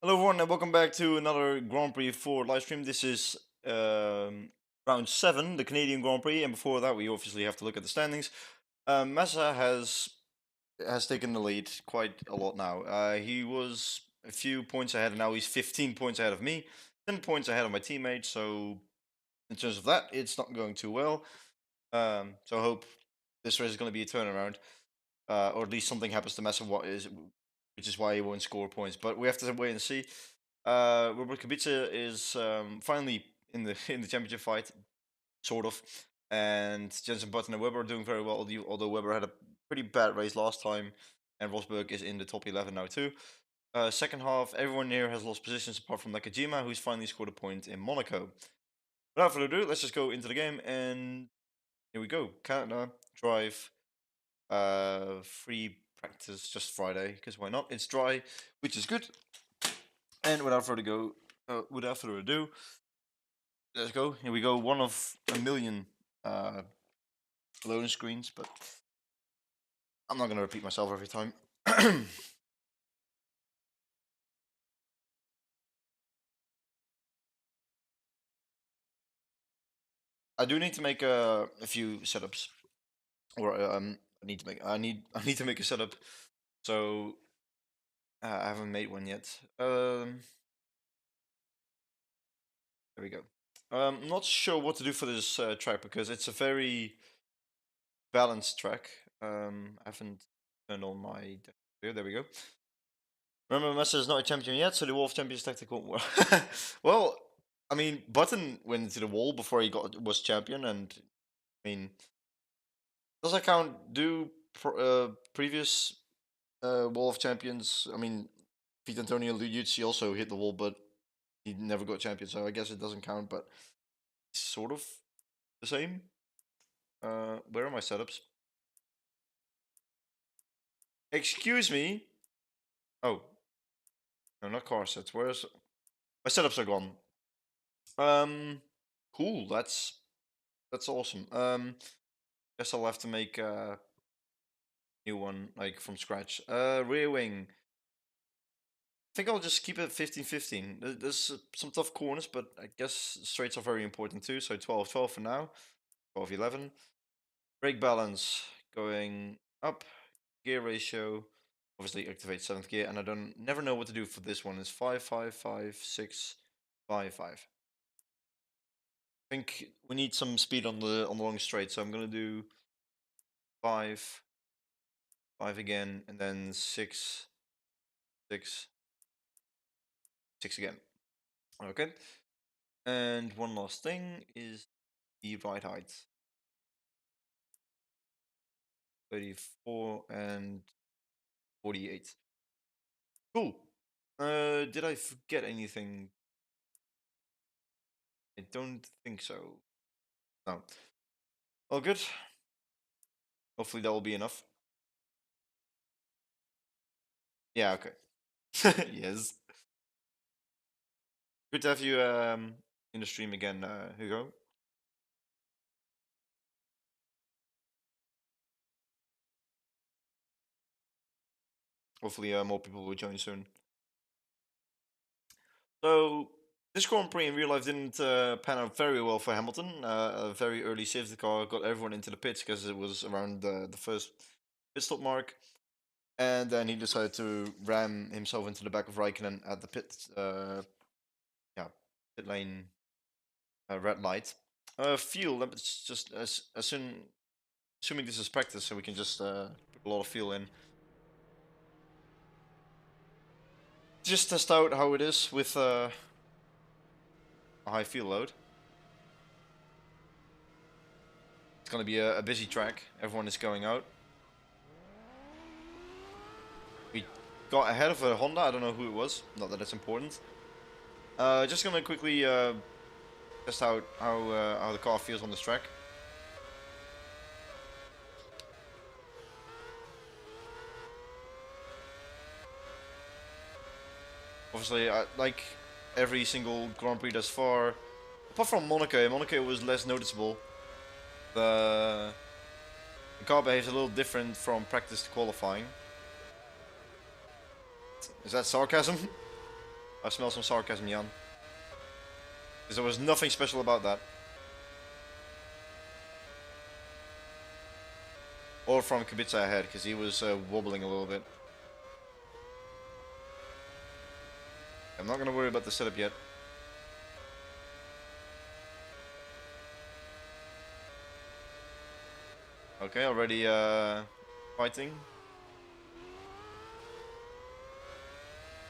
Hello everyone and welcome back to another Grand Prix for live stream. This is round 7, the Canadian Grand Prix, and before that we obviously have to look at the standings. Massa has taken the lead quite a lot now. He was a few points ahead and now he's 15 points ahead of me, 10 points ahead of my teammate, so in terms of that it's not going too well. So I hope this race is going to be a turnaround, or at least something happens to Massa, which is why he won't score points, but we have to wait and see. Robert Kubica is finally in the in the championship fight, sort of, and Jensen Button and Weber are doing very well. Although Weber had a pretty bad race last time, and Rosberg is in the top 11 now too. Second half, everyone here has lost positions apart from Nakajima, who's finally scored a point in Monaco. Without further ado, let's just go into the game, and here we go. Canada drive, free practice, just Friday, because why not? It's dry, which is good. And without further ado, let's go. Here we go. One of a million loading screens, but I'm not gonna repeat myself every time. I do need to make a few setups, or I need to make a setup. So I haven't made one yet. There we go. I'm not sure what to do for this track because it's a very balanced track. I haven't turned on my. There we go. Remember, Massa is not a champion yet, so the Wolf Champions tactical. Well, I mean, Button went into the wall before he was champion, and I mean, does that count? Previous Wall of Champions? I mean, Pete Antonio Liuzzi also hit the wall, but he never got champion, so I guess it doesn't count. But it's sort of the same. Where are my setups? Excuse me. Oh, no, not car sets. Where's my setups are gone. Cool. That's awesome. Guess I'll have to make a new one like from scratch. Rear wing. I think I'll just keep it 15-15. There's some tough corners, but I guess straights are very important too. So 12-12 for now. 12-11. Brake balance going up. Gear ratio. Obviously activate 7th gear, and I don't never know what to do for this one. It's 5-5-5-6-5-5. I think we need some speed on the long straight, so I'm gonna do 5, 5 again, and then 6, 6, 6 again. Okay. And one last thing is the ride height. 34 and 48. Cool. Did I forget anything? I don't think so. No. All good. Hopefully that will be enough. Yeah, okay. Yes. Good to have you in the stream again, Hugo. Hopefully more people will join soon. So this Grand Prix in real life didn't pan out very well for Hamilton. A very early safety car got everyone into the pits because it was around the first pit stop mark, and then he decided to ram himself into the back of Raikkonen at the pit lane red light. Fuel. Let's just as soon assuming this is practice, so we can just put a lot of fuel in. Just test out how it is with a high fuel load. It's gonna be a busy track. Everyone is going out. We got ahead of a Honda. I don't know who it was. Not that it's important. Just gonna quickly test out how the car feels on this track. Obviously, like every single Grand Prix thus far, apart from Monaco. Monaco was less noticeable. The car behaves a little different from practice to qualifying. Is that sarcasm? I smell some sarcasm, Jan. Because there was nothing special about that. Or from Kubica ahead, because he was wobbling a little bit. I'm not going to worry about the setup yet. Okay, already fighting.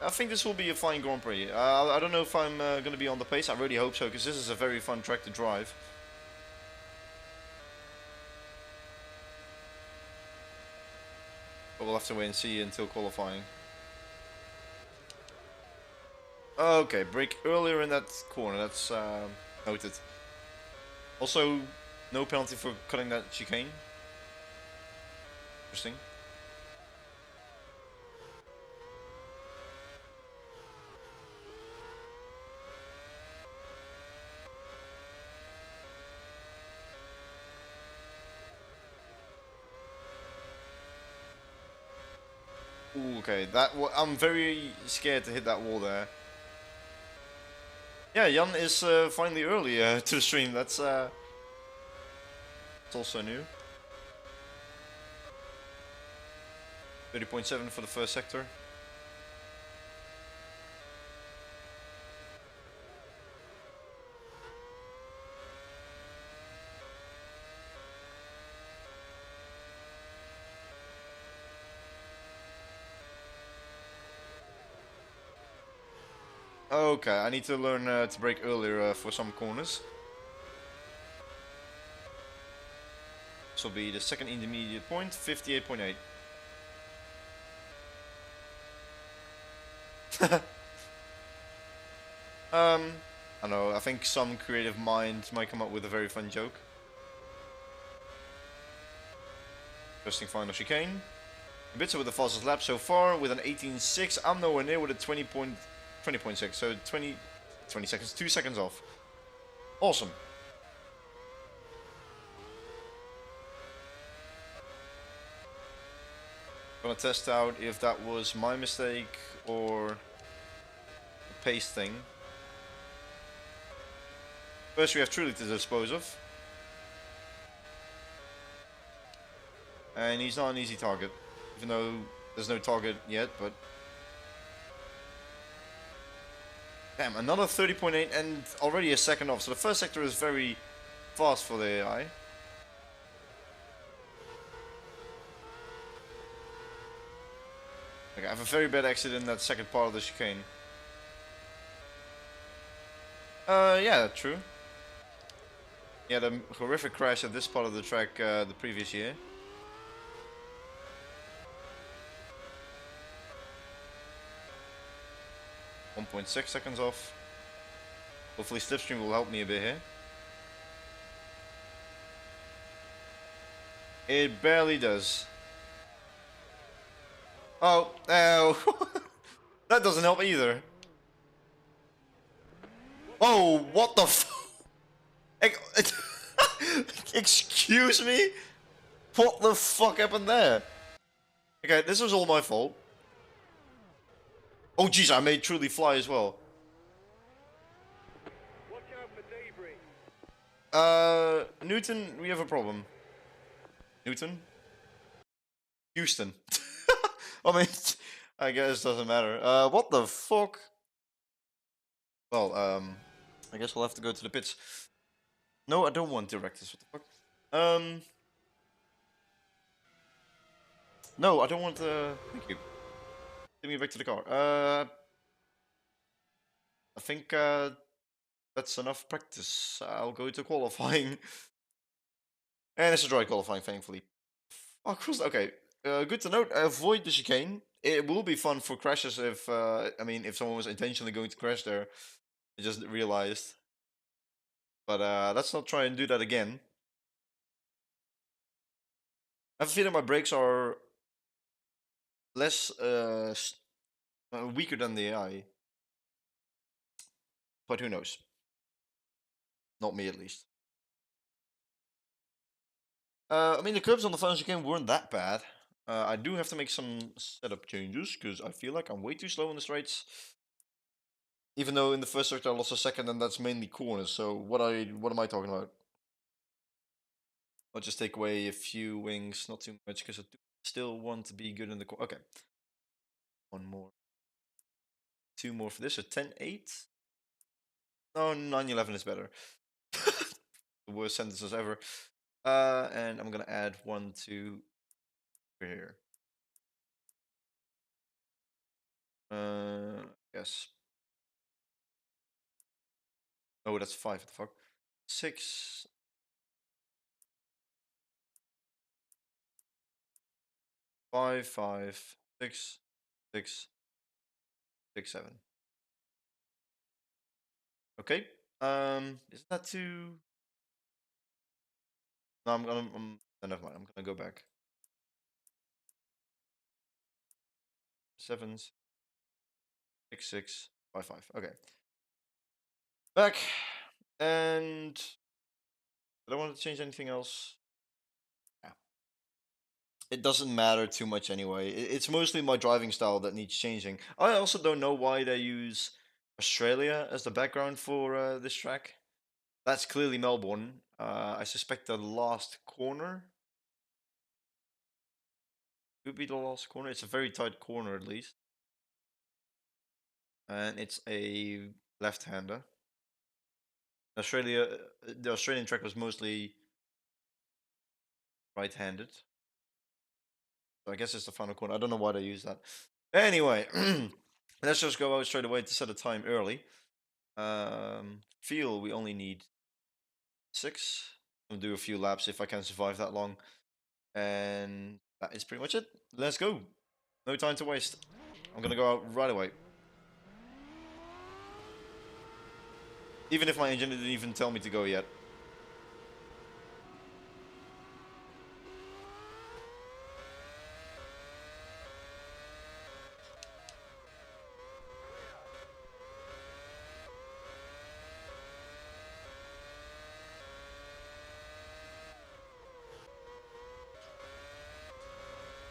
I think this will be a fine Grand Prix. I don't know if I'm going to be on the pace. I really hope so, because this is a very fun track to drive. But we'll have to wait and see until qualifying. Okay, brake earlier in that corner. That's noted. Also, no penalty for cutting that chicane. Interesting. Ooh, okay, I'm very scared to hit that wall there. Yeah, Jan is finally early to the stream. That's also new. 30.7 for the first sector. Okay, I need to learn to brake earlier for some corners. This will be the second intermediate point, 58.8. I don't know, I think some creative mind might come up with a very fun joke. Interesting final chicane. Kubica with the fastest lap so far with an 18.6. I'm nowhere near with a 20.6, so 20 seconds, 2 seconds off. Awesome. Gonna test out if that was my mistake or a pace thing. First we have Truly to dispose of. And he's not an easy target, even though there's no target yet, but... Damn, another 30.8 and already a second off, so the first sector is very fast for the AI. Okay, I have a very bad exit in that second part of the chicane. Yeah, true. Yeah, the horrific crash at this part of the track the previous year. .6 seconds off. Hopefully slipstream will help me a bit here. It barely does. Oh, oh. That doesn't help either. Oh, what the f... Excuse me? What the fuck happened there? Okay, this was all my fault. Oh jeez, I made Truly fly as well. Watch out for debris. Newton, we have a problem. Newton? Houston. I mean, I guess it doesn't matter. What the fuck? Well, I guess we'll have to go to the pits. No, I don't want directors. What the fuck? No, I don't want. Thank you. Take me back to the car. I think that's enough practice. I'll go to qualifying. And it's a dry qualifying, thankfully. Oh, cross. Okay. Good to note. Avoid the chicane. It will be fun for crashes if, I mean, if someone was intentionally going to crash there, I just realized. But let's not try and do that again. I have a feeling my brakes are less weaker than the AI. But who knows? Not me, at least. I mean, the curbs on the final chicane weren't that bad. I do have to make some setup changes because I feel like I'm way too slow on the straights. Even though in the first sector I lost a second, and that's mainly corners. So what am I talking about? I'll just take away a few wings, not too much, because I still want to be good in the corner. Okay. One more. Two more for this, so 10-8. No, 9-11 is better. The worst sentences ever. And I'm gonna add 1, 2 here. Yes. Oh, that's 5. What the fuck? 6. 5, 5, 6, 6, 6, 7. Okay. Is that too? No, no, never mind. I'm gonna go back. 7, 6, 6, 5, 5. Okay. Back. And I don't want to change anything else. Yeah. It doesn't matter too much anyway. It's mostly my driving style that needs changing. I also don't know why they use Australia as the background for this track. That's clearly Melbourne. I suspect the last corner could be the last corner. It's a very tight corner at least. And it's a left-hander. Australia, the Australian track was mostly right-handed. So I guess it's the final corner. I don't know why they use that. Anyway, let's just go out straight away to set a time early. Fuel, we only need 6. I'll do a few laps if I can survive that long. And that is pretty much it. Let's go. No time to waste. I'm gonna go out right away. Even if my engine didn't even tell me to go yet.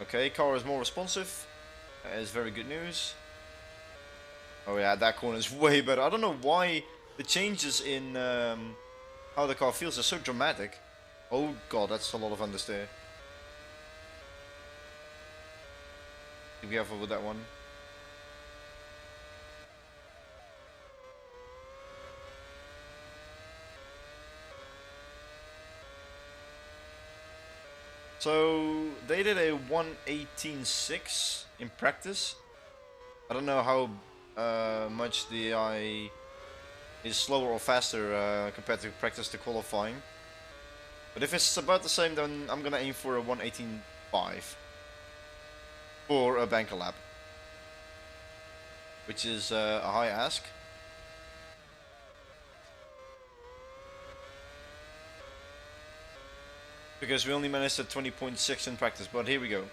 Okay, car is more responsive. That is very good news. Oh yeah, that corner is way better. I don't know why the changes in how the car feels are so dramatic. Oh god, that's a lot of understeer. Be careful with that one. So they did a 1:18.6 in practice. I don't know how much the AI is slower or faster compared to practice to qualifying. But if it's about the same, then I'm gonna aim for a 1:18.5 for a banker lap, which is a high ask. Because we only managed at 20.6 in practice, but here we go.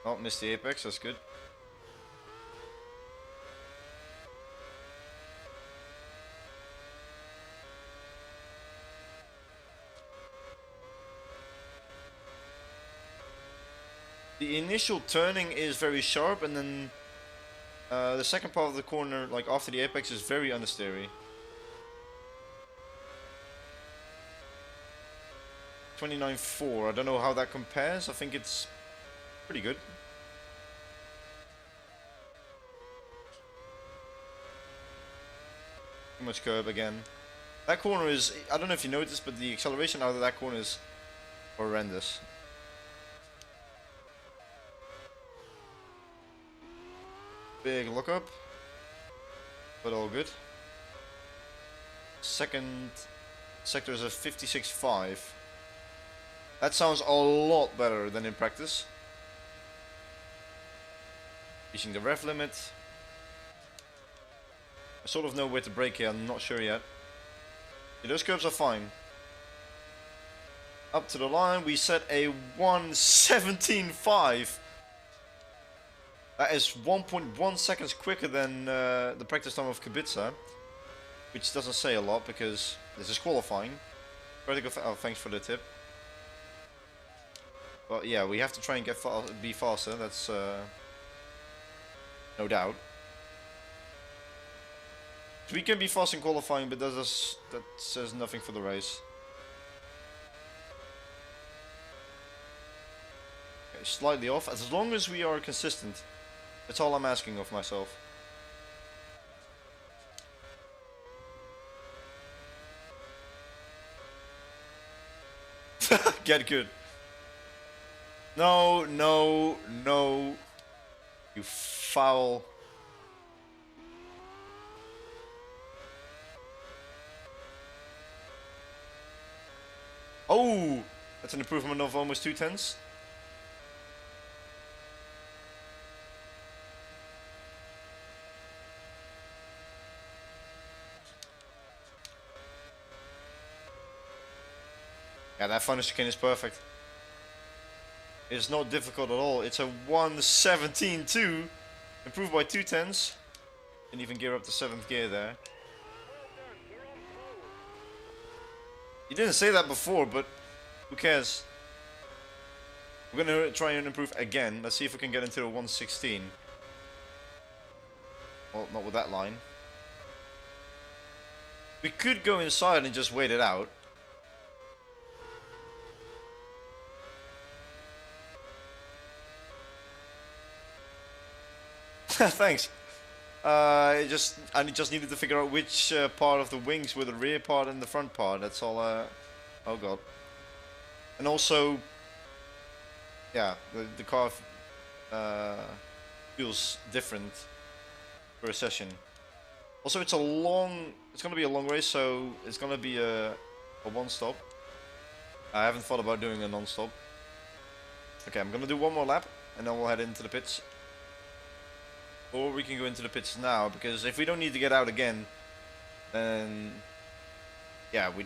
Oh, missed the apex, that's good. The initial turning is very sharp, and then the second part of the corner, like after the apex, is very understeery. 29.4, I don't know how that compares. I think it's pretty good. Too much curb again. That corner is, I don't know if you noticed, but the acceleration out of that corner is horrendous. Big lookup, but all good. Second sector is a 56.5. That sounds a lot better than in practice. Reaching the rev limit. I sort of know where to brake here, I'm not sure yet. Yeah, those curves are fine. Up to the line, we set a 1:17.5. That is 1.1 seconds quicker than the practice time of Kubica, which doesn't say a lot because this is qualifying. Vertical, oh, thanks for the tip. Well, yeah, we have to try and be faster. That's no doubt. We can be fast in qualifying, but that says nothing for the race. Okay, slightly off. As long as we are consistent, that's all I'm asking of myself. Get good. No, no, no. You foul. Oh! That's an improvement of almost 2/10. Yeah, that final chicane is perfect. It's not difficult at all. It's a 1:17.2. Improved by 2/10. Didn't even gear up the 7th gear there. You didn't say that before, but who cares? We're gonna try and improve again. Let's see if we can get into a 1:16. Well, not with that line. We could go inside and just wait it out. Thanks. I just needed to figure out which part of the wings were the rear part and the front part. That's all. Oh god. And also, yeah, the car feels different for a session. Also, it's gonna be a long race, so it's gonna be a one-stop. I haven't thought about doing a non-stop. Okay, I'm gonna do one more lap, and then we'll head into the pits. Or we can go into the pits now, because if we don't need to get out again, then yeah, we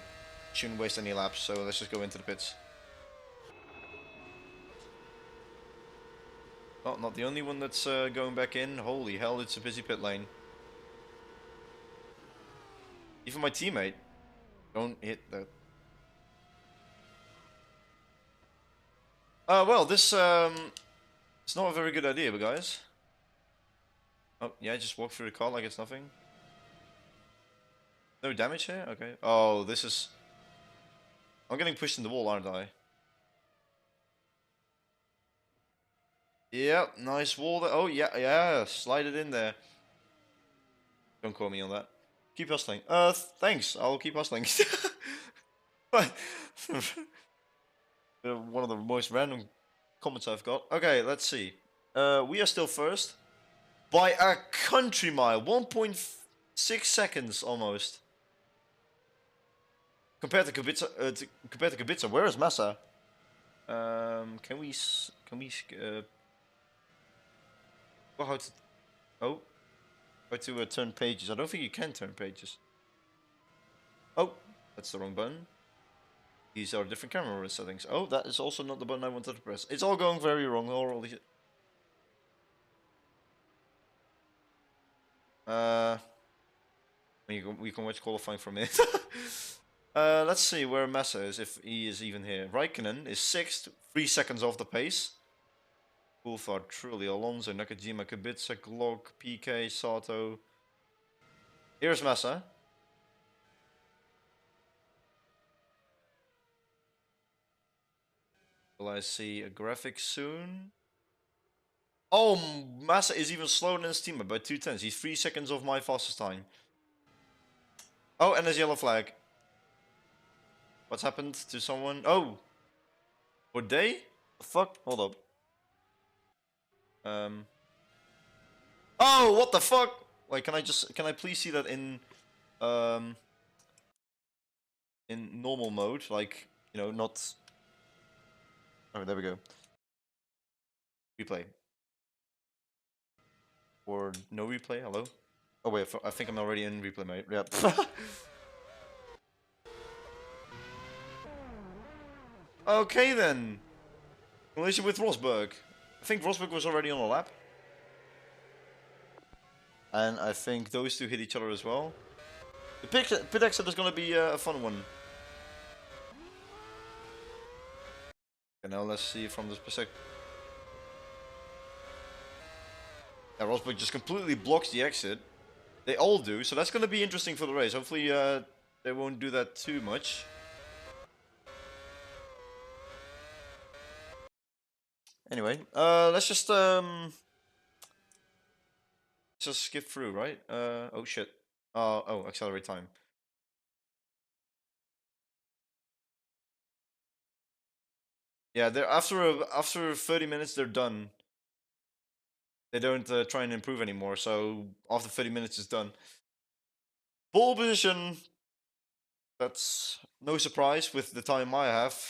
shouldn't waste any laps, so let's just go into the pits. Oh, not the only one that's going back in. Holy hell, it's a busy pit lane. Even my teammate. Don't hit that. Well, this it's not a very good idea, but guys. Oh, yeah, just walk through the car like it's nothing. No damage here? Okay. Oh, this is... I'm getting pushed in the wall, aren't I? Yep, nice wall there. Oh, yeah, yeah, slide it in there. Don't call me on that. Keep hustling. Thanks, I'll keep hustling. But one of the most random comments I've got. Okay, let's see. We are still first. By a country mile. 1.6 seconds almost. Compared to Kubica, where is Massa? Can we oh, how to turn pages? I don't think you can turn pages. Oh, that's the wrong button. These are different camera settings. Oh, that is also not the button I wanted to press. It's all going very wrong. We can watch qualifying for a minute. Let's see where Massa is, if he is even here. Raikkonen is 6th, 3 seconds off the pace. Coulthard, Trulli, Alonso, Nakajima, Kubica, Glock, PK, Sato. Here's Massa. Will I see a graphic soon? Oh, Massa is even slower than his teammate by 2/10. He's 3 seconds off my fastest time. Oh, and there's yellow flag. What's happened to someone? Oh! Were they? The fuck? Hold up. Oh, what the fuck? Wait, can I please see that in normal mode? Like, you know, not... Oh, there we go. Replay. Or no replay, hello? Oh wait, I think I'm already in replay mode. Yeah. Okay then. Collision with Rosberg. I think Rosberg was already on a lap. And I think those two hit each other as well. The pit exit is going to be a fun one. And now let's see from this perspective. Yeah, Rosberg just completely blocks the exit. They all do, so that's going to be interesting for the race. Hopefully they won't do that too much. Anyway, let's just skip through, right? Oh shit. Oh, accelerate time. Yeah, they're after 30 minutes they're done. They don't try and improve anymore. So after 30 minutes it's done. Pole position. That's no surprise with the time I have.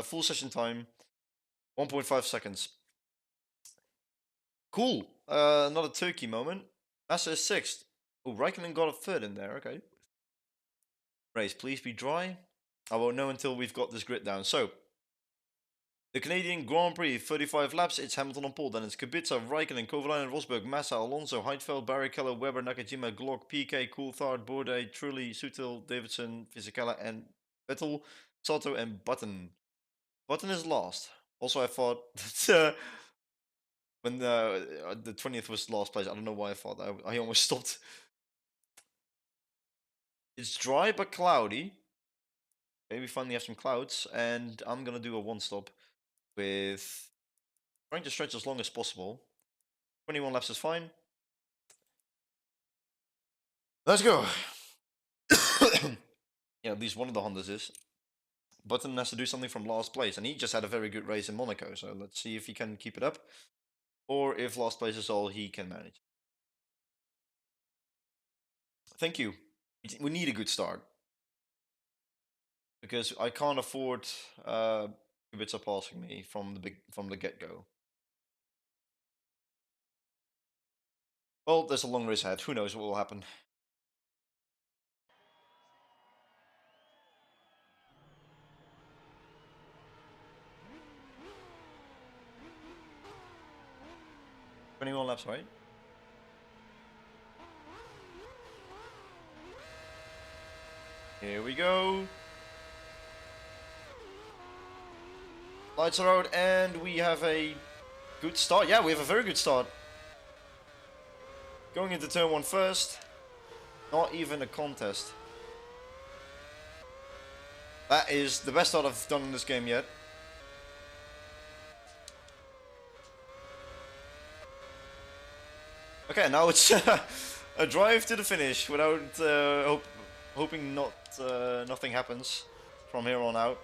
Full session time, 1.5 seconds. Cool. Another Turkey moment. Massa is sixth. Oh, Raikkonen got a third in there. Okay. Race, please be dry. I won't know until we've got this grid down. So, the Canadian Grand Prix, 35 laps. It's Hamilton on pole. Then it's Kubica, Raikkonen, Kovalainen, Rosberg, Massa, Alonso, Heidfeld, Barrichello, Weber, Nakajima, Glock, PK, Coulthard, Bourdais, Trulli, Sutil, Davidson, Fisichella, and Vettel, Sato, and Button. Button is last. Also, I thought that when the 20th was last place, I don't know why I thought that. I almost stopped. It's dry but cloudy. Maybe finally have some clouds, and I'm gonna do a one stop with trying to stretch as long as possible. 21 laps is fine. Let's go. Yeah, at least one of the Hondas is. Button has to do something from last place, and he just had a very good race in Monaco. So let's see if he can keep it up, or if last place is all he can manage. Thank you. We need a good start because I can't afford Kubica passing me from the get-go. Well, there's a long race ahead. Who knows what will happen? Twenty-one laps, right? Here we go. Lights are out, and we have a good start. Yeah, we have a very good start. Going into turn one first. Not even a contest. That is the best start I've done in this game yet. Okay, now it's a drive to the finish without hoping nothing happens from here on out.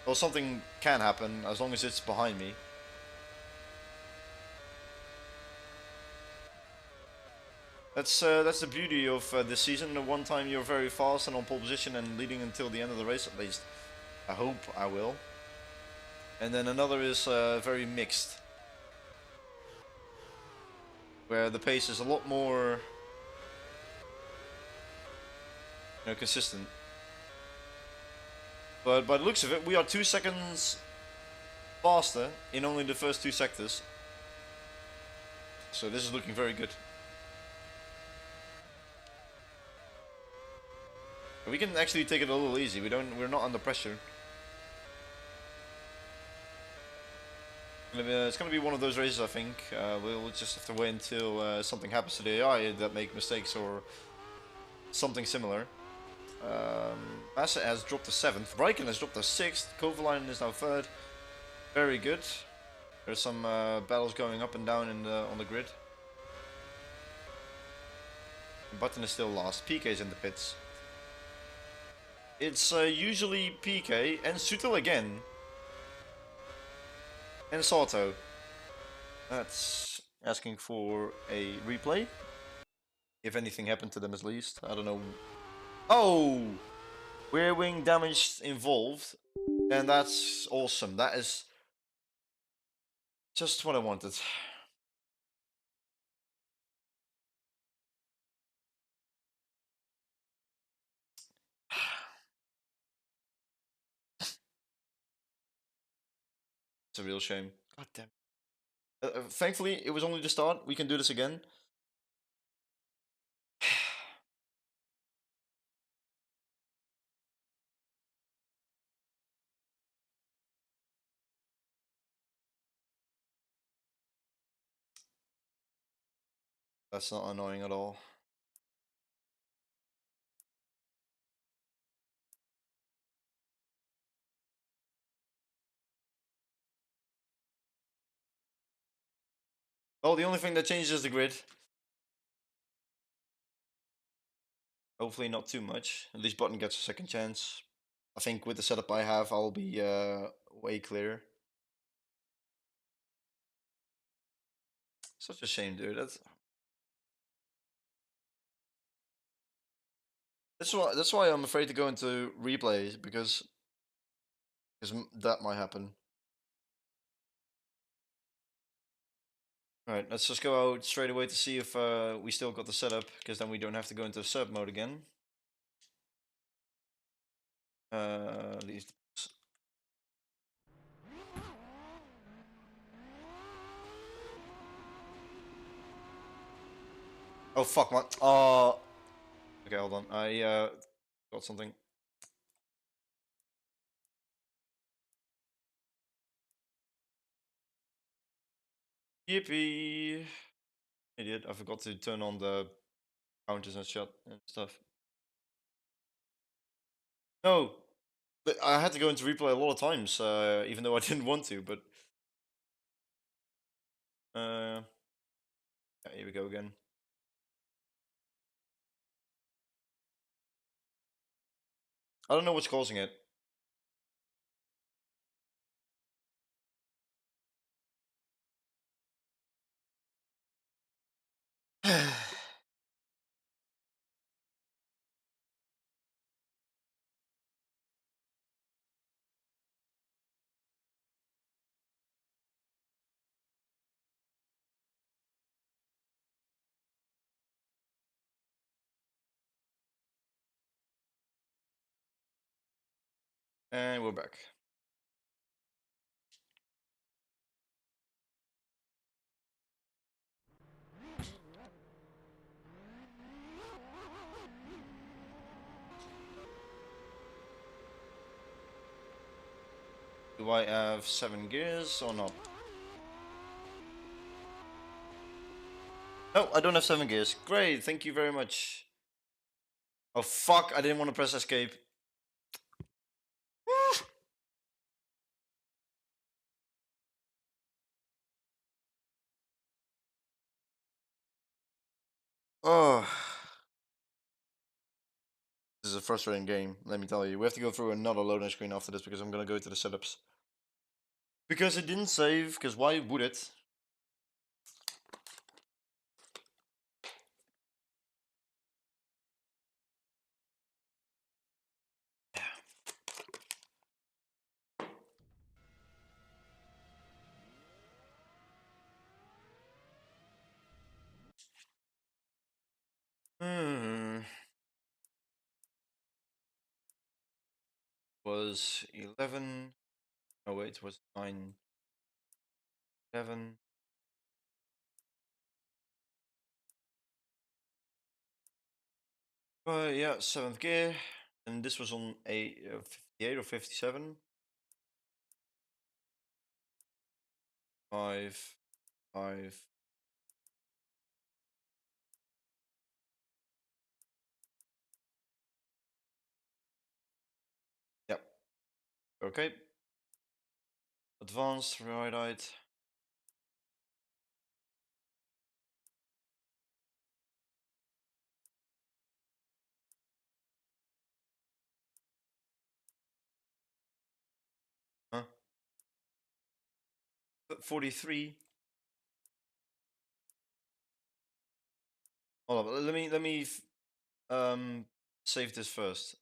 Well, something can happen as long as it's behind me. That's the beauty of this season. One time you're very fast and on pole position and leading until the end of the race, at least. I hope I will. And then another is very mixed, where the pace is a lot more, consistent. But by the looks of it, we are 2 seconds faster in only the first 2 sectors. So this is looking very good. We can actually take it a little easy. We're not under pressure. It's gonna be one of those races, I think. We'll just have to wait until something happens to the AI that make mistakes or something similar. Massa has dropped to 7th. Raikkonen has dropped to 6th. Kovalainen is now 3rd. Very good. There's some battles going up and down on the grid. Button is still last. PK is in the pits. It's usually PK and Sutil again. And Sato. That's asking for a replay. If anything happened to them at least. I don't know. Oh! Rear wing damage involved. And that's awesome. That is just what I wanted. It's a real shame. God damn. Thankfully, it was only the start. We can do this again. That's not annoying at all. Oh, the only thing that changes is the grid. Hopefully not too much. At least Button gets a second chance. I think with the setup I have, I'll be way clearer. Such a shame, dude. That's why I'm afraid to go into replays because that might happen. Alright, let's just go out straight away to see if we still got the setup, because then we don't have to go into sub mode again. Leave. Oh fuck, my. Oh. Okay, hold on. I got something. Yippee! Idiot! I forgot to turn on the counters and shut and stuff. No, but I had to go into replay a lot of times, even though I didn't want to. But yeah, here we go again. I don't know what's causing it. And we're back. Do I have 7 gears or not? No, I don't have 7 gears. Great, thank you very much. Oh fuck, I didn't want to press escape. Oh. This is a frustrating game, let me tell you. We have to go through another loading screen after this because I'm gonna go to the setups. Because it didn't save, because why would it? Was 11. Oh wait, it was 9. 11. Yeah, 7th gear. And this was on a 58 or 57. 5, 5. Yep. Okay. Advanced, right. 43. Hold on, let me save this first.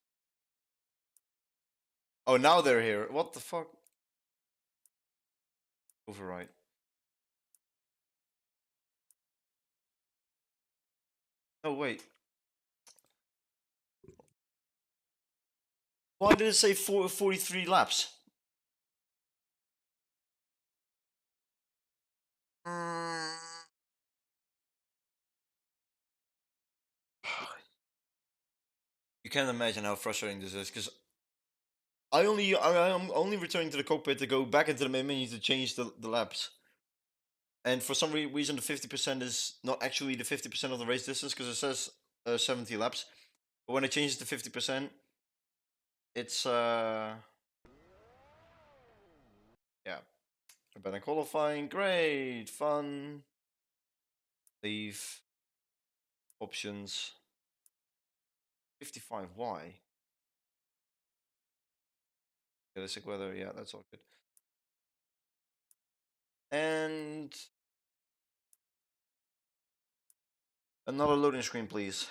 Oh, now they're here. What the fuck? Override. Oh wait. Why did it say 43 laps? You can't imagine how frustrating this is, because I'm only returning to the cockpit to go back into the main menu to change the laps. And for some reason, the 50% is not actually the 50% of the race distance because it says 70 laps. But when it changes to 50%, it's yeah. Better qualifying, great, fun. Leave options. 55. Why? Realistic weather. Yeah, that's all good. And another loading screen, please.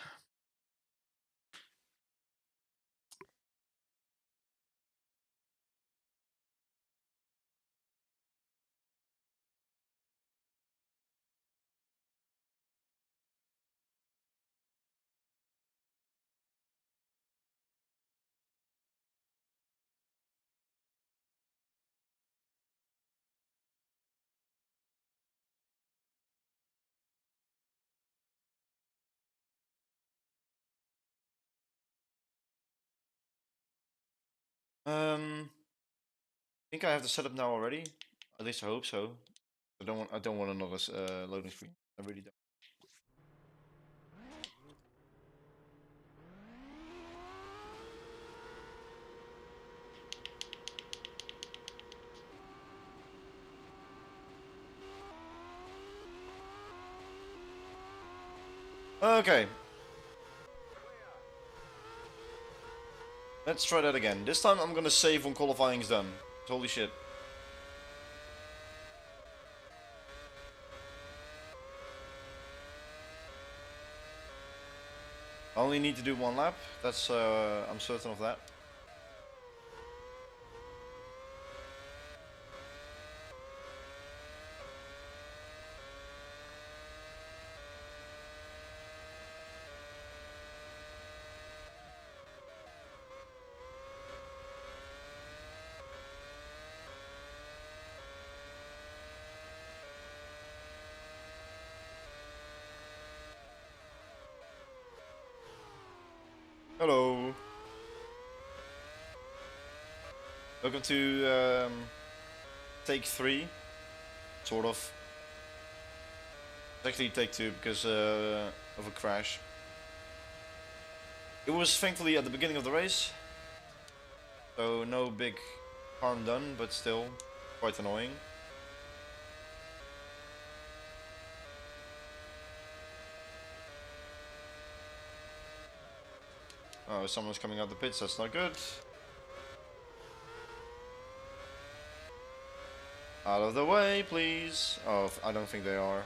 I think I have the setup now already. At least I hope so. I don't want another loading screen. I really don't. Okay. Let's try that again. This time I'm gonna save when qualifying's done. Holy shit. I only need to do one lap. That's I'm certain of that. Hello. Welcome to take 3. Sort of. It's actually take 2 because of a crash. It was thankfully at the beginning of the race. So no big harm done, but still quite annoying. Oh, someone's coming out the pits, that's not good. Out of the way, please. Oh, I don't think they are.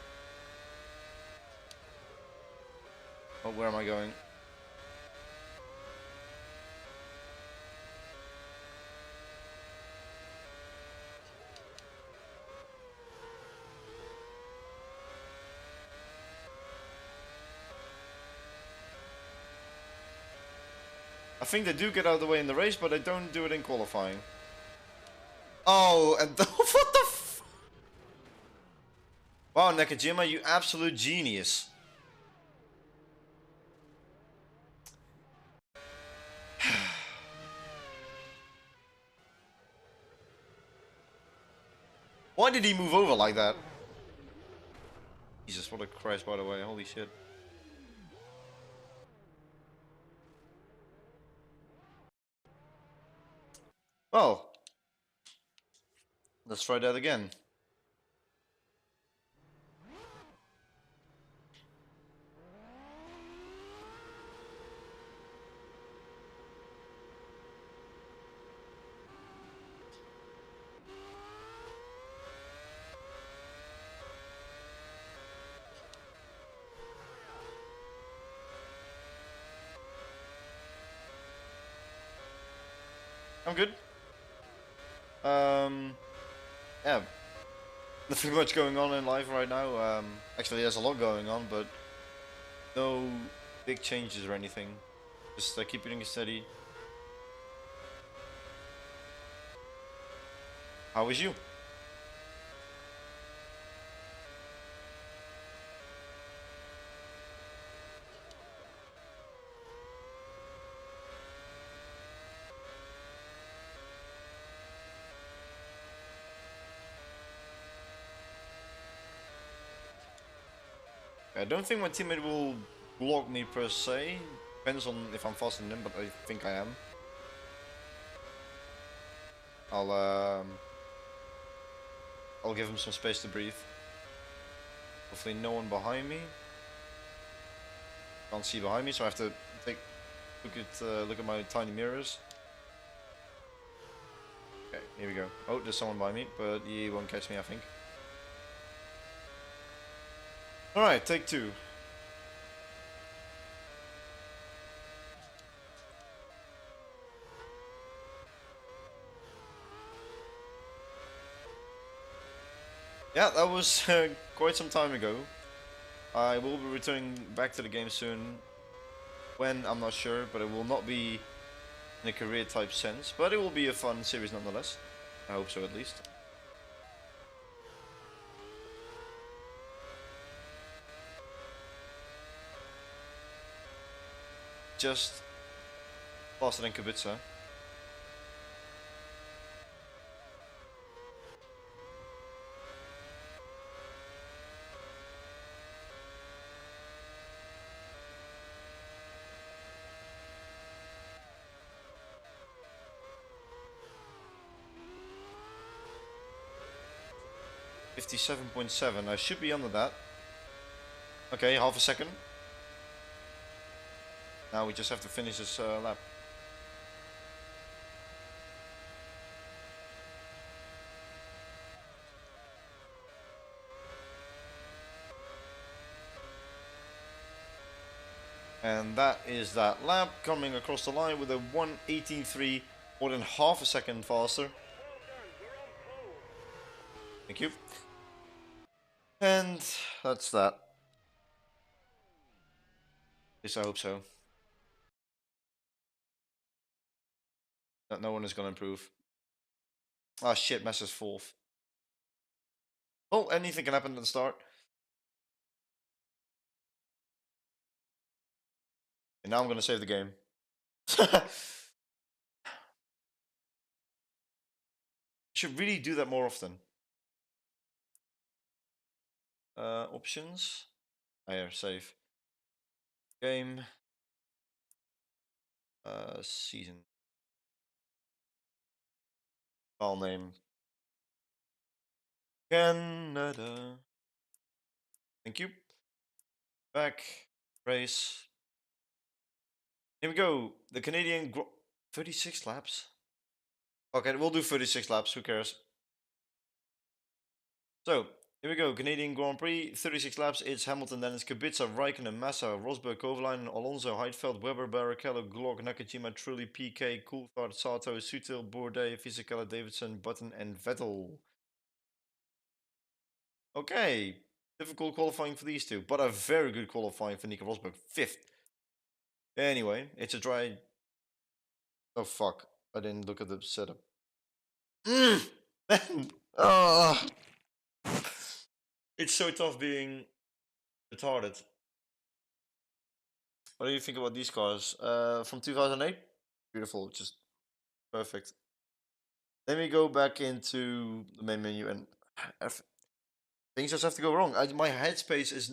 Oh, where am I going? I think they do get out of the way in the race, but they don't do it in qualifying. Oh, and what the f... Wow, Nakajima, you absolute genius. Why did he move over like that? Jesus, what a crash, by the way. Holy shit. Well, let's try that again. I'm good. Yeah. Nothing much going on in life right now. Actually, there's a lot going on, but no big changes or anything. Just keeping it steady. How is you? I don't think my teammate will block me per se. Depends on if I'm faster than him, but I think I am. I'll give him some space to breathe. Hopefully no one behind me. Can't see behind me, so I have to look at my tiny mirrors. Okay, here we go. Oh, there's someone by me, but he won't catch me, I think. Alright, take two. Yeah, that was quite some time ago. I will be returning back to the game soon. When, I'm not sure, but it will not be in a career type sense. But it will be a fun series nonetheless. I hope so, at least. Just faster than Kubica. 57.7. I should be under that. Okay, half a second. Now we just have to finish this lap. And that is that lap coming across the line with a 1:18.3, more than half a second faster. Thank you. And that's that. At least I hope so. That no one is gonna improve. Ah shit, Massa's fourth. Oh, anything can happen at the start. And now I'm gonna save the game. Should really do that more often. Options. Here, save. Game. Season. File name. Canada. Thank you. Back. Race. Here we go. The Canadian 36 laps. Okay, we'll do 36 laps. Who cares? So, here we go. Canadian Grand Prix, 36 laps. It's Hamilton, then it's Kubica, Raikkonen, Massa, Rosberg, Kovalainen, Alonso, Heidfeld, Webber, Barrichello, Glock, Nakajima, Trulli, PK, Coulthard, Sato, Sutil, Bourdais, Fisichella, Davidson, Button, and Vettel. Okay, difficult qualifying for these two, but a very good qualifying for Nico Rosberg, 5th. Anyway, it's a dry... Oh fuck, I didn't look at the setup. Oh. It's so tough being retarded. What do you think about these cars? From 2008? Beautiful, just perfect. Let me go back into the main menu and things just have to go wrong. My headspace is...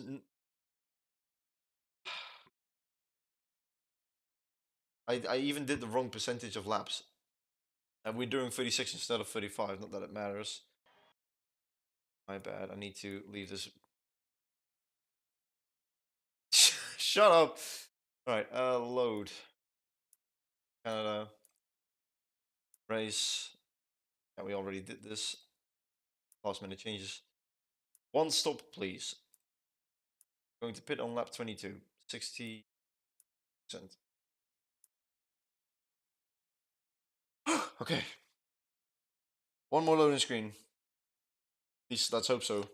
I even did the wrong percentage of laps. And we're doing 36 instead of 35, not that it matters. My bad, I need to leave this. Shut up! Alright, load. Canada. Race. Yeah, we already did this. Last minute changes. One stop, please. Going to pit on lap 22. 60%. Okay. One more loading screen. At least let's hope so.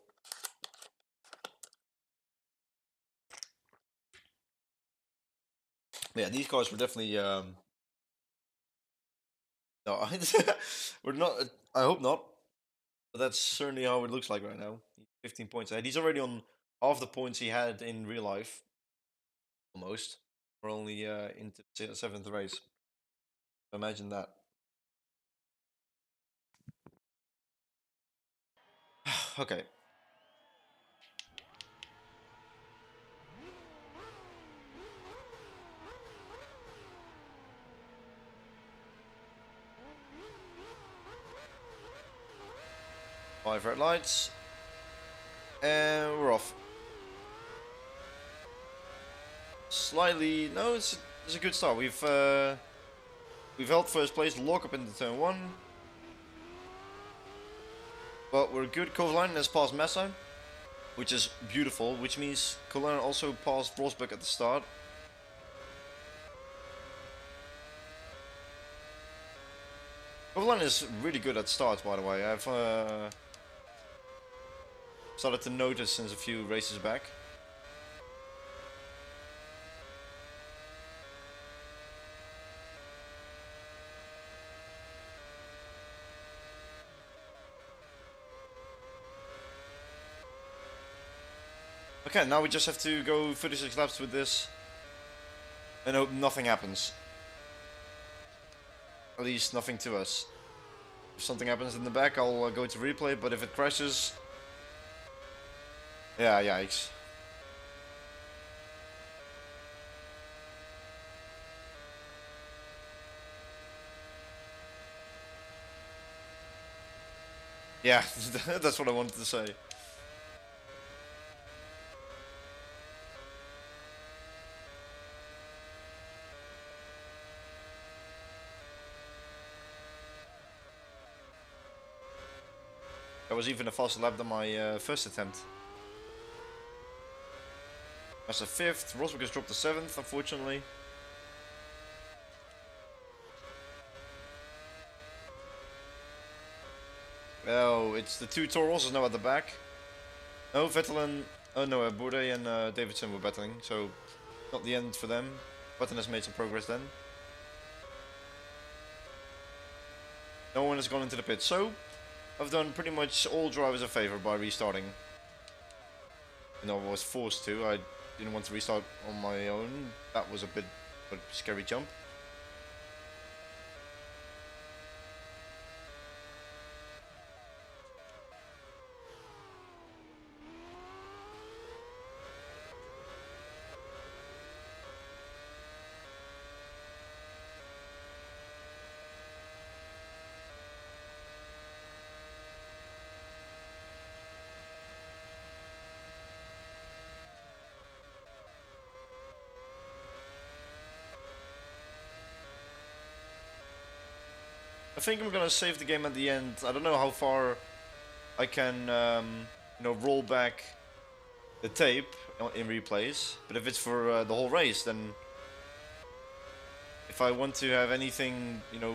Yeah, these cars were definitely no, we're not. I hope not. But that's certainly how it looks like right now. 15 points ahead. He's already on half the points he had in real life. Almost. We're only into the 7th race. Imagine that. Okay. 5 red lights. And we're off. Slightly, no, it's a good start. We've held first place, lock up into turn 1. But we're good. Kovalainen has passed Massa, which is beautiful, which means Kovalainen also passed Rosberg at the start. Kovalainen is really good at starts, by the way. I've started to notice since a few races back. Okay, now we just have to go 36 laps with this and hope nothing happens. At least nothing to us. If something happens in the back, I'll go to replay, but if it crashes... Yeah, yikes. Yeah, that's what I wanted to say. That was even a faster lap than my first attempt. That's a 5th. Rosberg has dropped to 7th, unfortunately. Oh, it's the 2 Toroses now at the back. No, Vettel and... Oh no, Bourdais and Davidson were battling, so not the end for them. Button has made some progress then. No one has gone into the pit, so I've done pretty much all drivers a favor by restarting. You know, I was forced to. I didn't want to restart on my own. That was a bit of a scary jump. I think I'm gonna save the game at the end. I don't know how far I can, you know, roll back the tape in replays. But if it's for the whole race, then if I want to have anything, you know,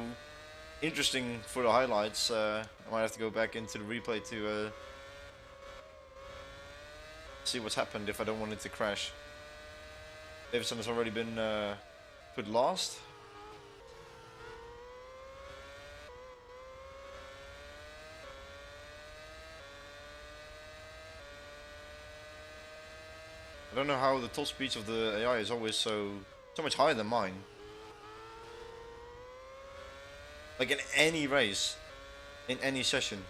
interesting for the highlights, I might have to go back into the replay to see what's happened if I don't want it to crash. Davidson has already been put last. I don't know how the top speeds of the AI is always so much higher than mine. Like in any race, in any session.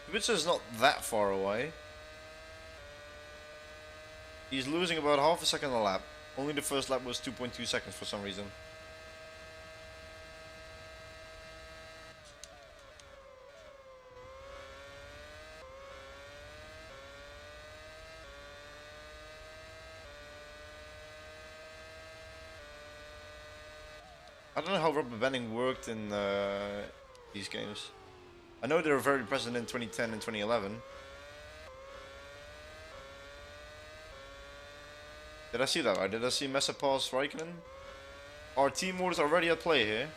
Kubica is not that far away. He's losing about half a second a lap. Only the first lap was 2.2 seconds for some reason. I don't know how rubber banding worked in these games. I know they were very present in 2010 and 2011. Did I see that right? Did I see Massa pass Raikkonen? Our team mode is already at play here.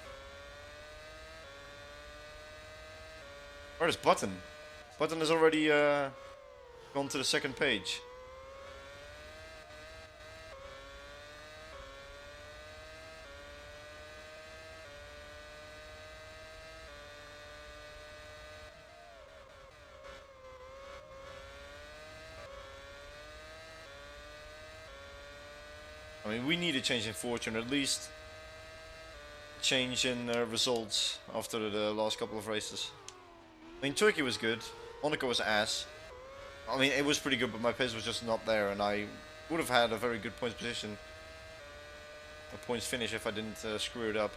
Where is Button? Button has already gone to the second page. I mean, we need a change in fortune, at least a change in results after the last couple of races. I mean, Turkey was good, Monaco was ass, I mean, it was pretty good, but my pace was just not there, and I would have had a very good points position, a points finish if I didn't screw it up.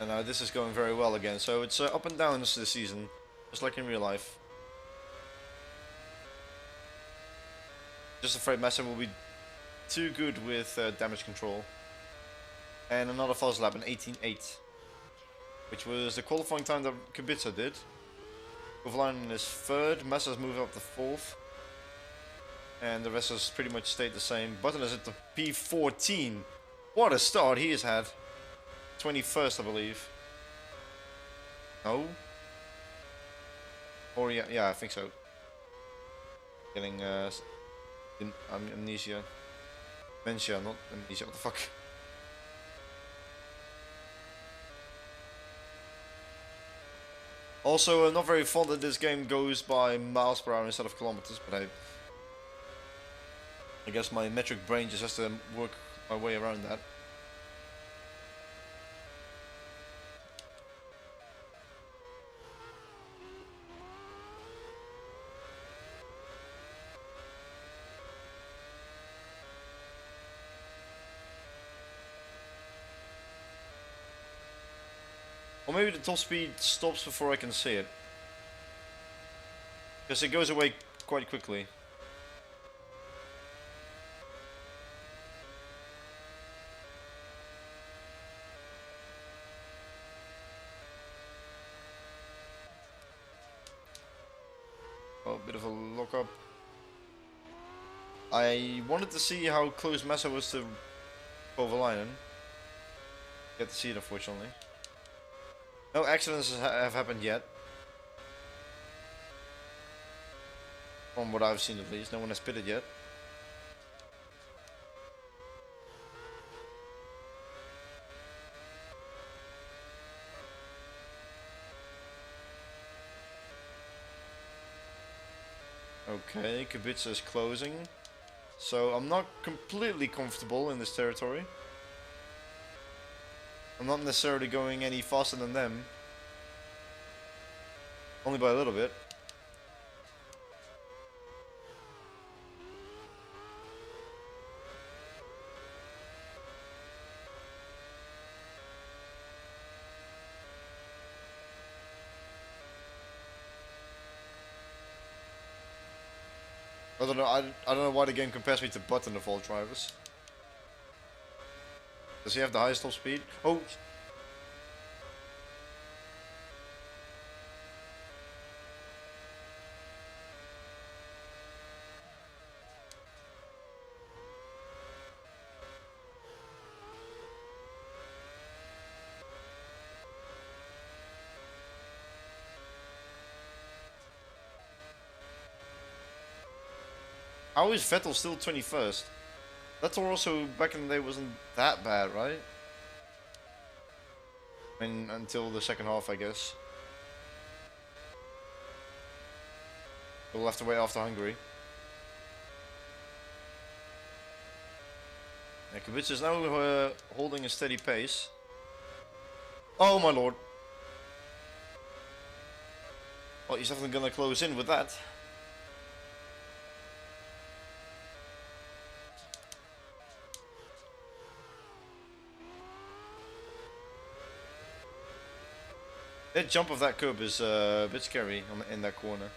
And this is going very well again, so it's up and downs this season, just like in real life. Just afraid Massa will be too good with damage control. And another fast lap in 18.8, which was the qualifying time that Kubica did. Kovalainen is third, Massa's moved up to fourth, and the rest has pretty much stayed the same. Button is at the P14. What a start he has had. 21st, I believe. No? Or yeah, I think so. Getting amnesia. Dementia, not amnesia, what the fuck? Also, not very fond that this game goes by miles per hour instead of kilometers, but I guess my metric brain just has to work my way around that. Or maybe the top speed stops before I can see it. Because it goes away quite quickly. Oh, a bit of a lock-up. I wanted to see how close Massa was to Kovalainen. Get to see it, unfortunately. No accidents have happened yet. From what I've seen at least, no one has pitted yet. Okay, Kubica is closing. So I'm not completely comfortable in this territory. I'm not necessarily going any faster than them. Only by a little bit. I don't know. I don't know why the game compares me to Button of all drivers. Does he have the highest top speed? Oh. How is Vettel still 21st? That also back in the day wasn't that bad, right? I mean, until the second half, I guess. We'll have to wait after Hungary. Yeah, Kubica is now holding a steady pace. Oh my lord. Well, he's definitely gonna close in with that. That jump of that curb is a bit scary in that corner.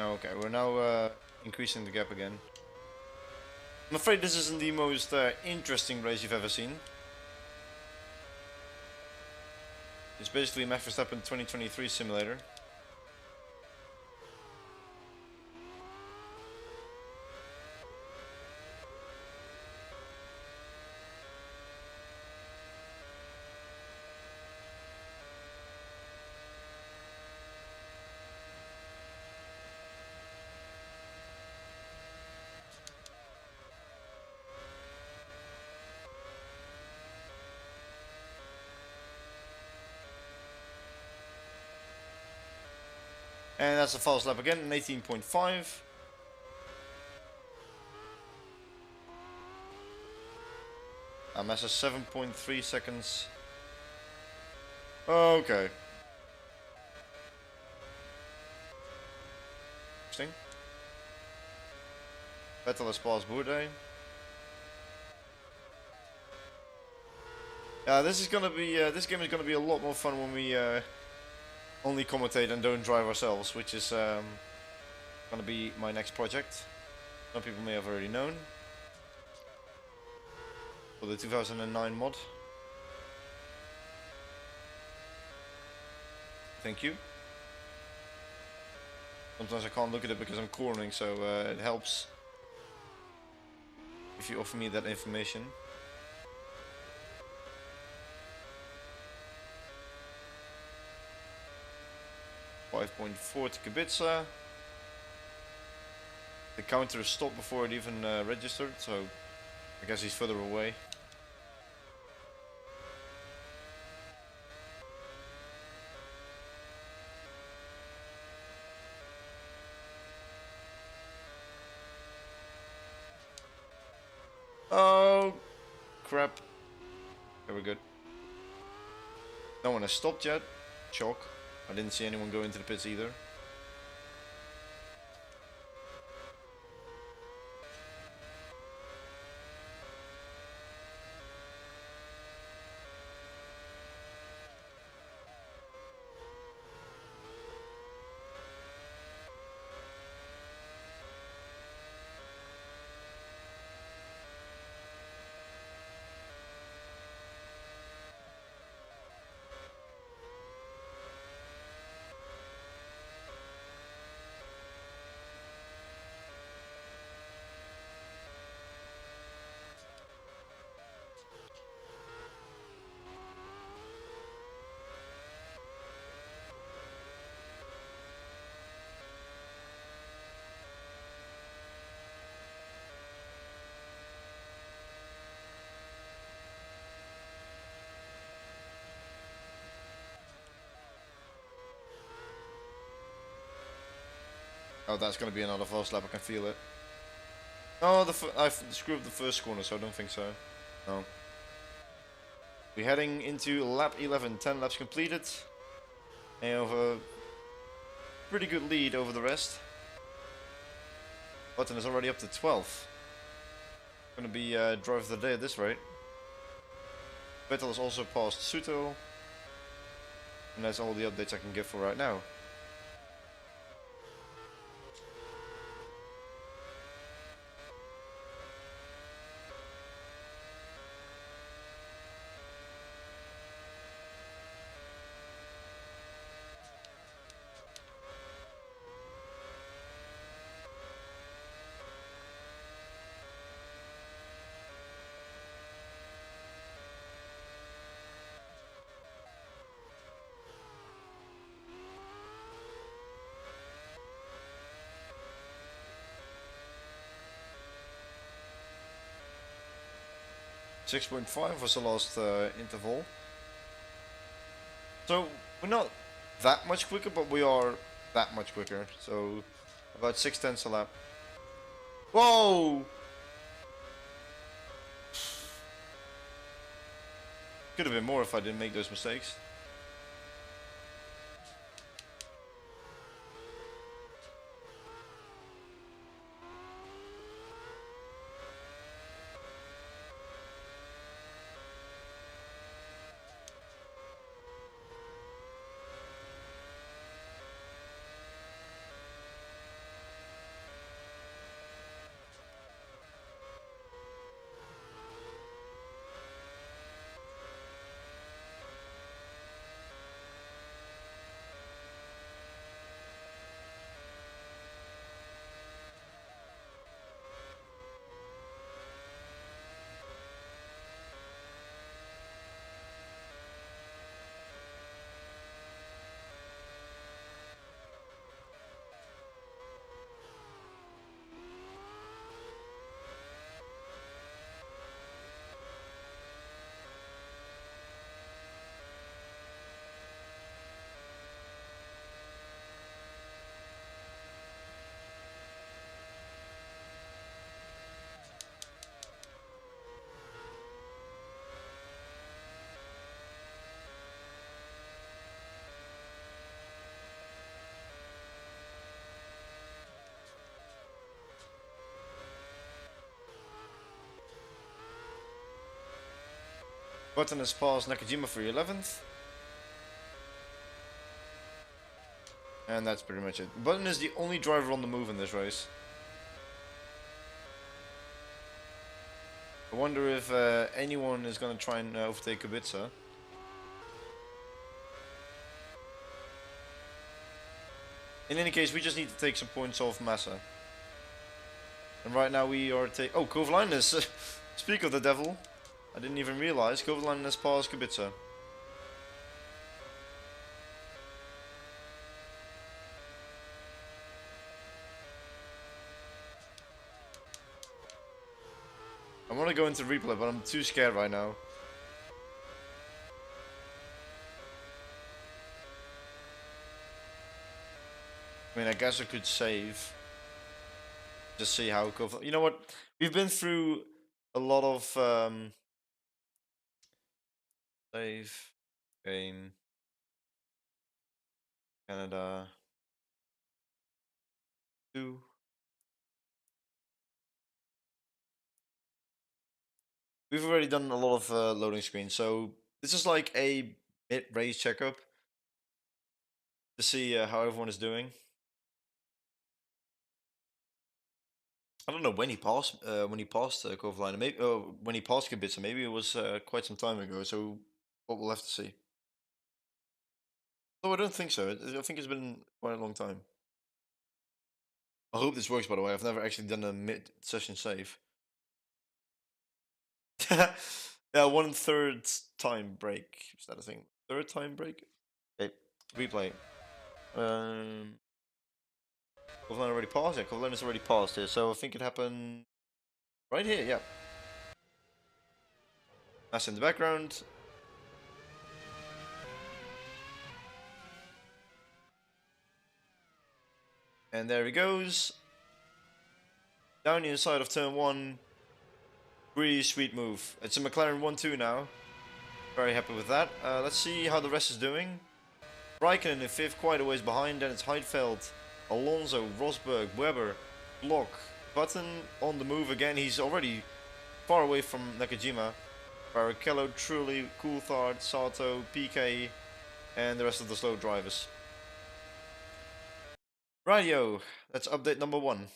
Okay, we're now increasing the gap again. I'm afraid this isn't the most interesting race you've ever seen. It's basically Max Verstappen 2023 simulator. And that's a fast lap again, an 18.5. Massa 7.3 seconds. Okay. Interesting. Vettel has passed Bourdais. This is gonna be this game is gonna be a lot more fun when we only commentate and don't drive ourselves, which is gonna be my next project. Some people may have already known. For the 2009 mod. Thank you. Sometimes I can't look at it because I'm cornering, so it helps if you offer me that information. .4 to Kubica. The counter stopped before it even registered, so I guess he's further away. Oh, crap. Okay, we're good. No one has stopped yet. Shock. I didn't see anyone go into the pits either. Oh, that's going to be another fast lap, I can feel it. Oh, I've screwed up the first corner, so I don't think so. No. We're heading into lap 11, 10 laps completed. And have a pretty good lead over the rest. Button is already up to 12th. Going to be driver of the day at this rate. Vettel has also passed Suto. And that's all the updates I can give for right now. 6.5 was the last interval. So we're not that much quicker, but we are that much quicker. So about 6/10 a lap. Whoa! Could have been more if I didn't make those mistakes. Button has passed Nakajima for 11th. And that's pretty much it. Button is the only driver on the move in this race. I wonder if anyone is going to try and overtake Kubica. In any case, we just need to take some points off Massa. And right now we are taking... Oh, Kovalainen. Speak of the devil. I didn't even realize Kovalainen has passed Kubica. I want to go into replay, but I'm too scared right now. I mean, I guess I could save. Just see how Kovalainen... You know what? We've been through a lot of... Save. Game. Canada. 2. We've already done a lot of loading screens, so this is like a mid-race checkup to see how everyone is doing. I don't know when he passed Kovalainen. Maybe when he passed Kubica, maybe it was quite some time ago. So what we'll have to see. No, I don't think so. I think it's been quite a long time. I hope this works. By the way, I've never actually done a mid-session save. Yeah, 1/3 time break. Is that a thing? Third time break? Okay, replay. Kovalainen already passed? Yeah, Kovalainen's already passed here, so I think it happened right here, yeah. That's in the background. And there he goes. Down the inside of turn 1. Really sweet move. It's a McLaren 1-2 now. Very happy with that. Let's see how the rest is doing. Raikkonen in 5th, quite a ways behind. Then it's Heidfeld, Alonso, Rosberg, Webber, Block. Button on the move again. He's already far away from Nakajima. Barrichello, Trulli, Coulthard, Sato, PK, and the rest of the slow drivers. Rightio, that's update number 1.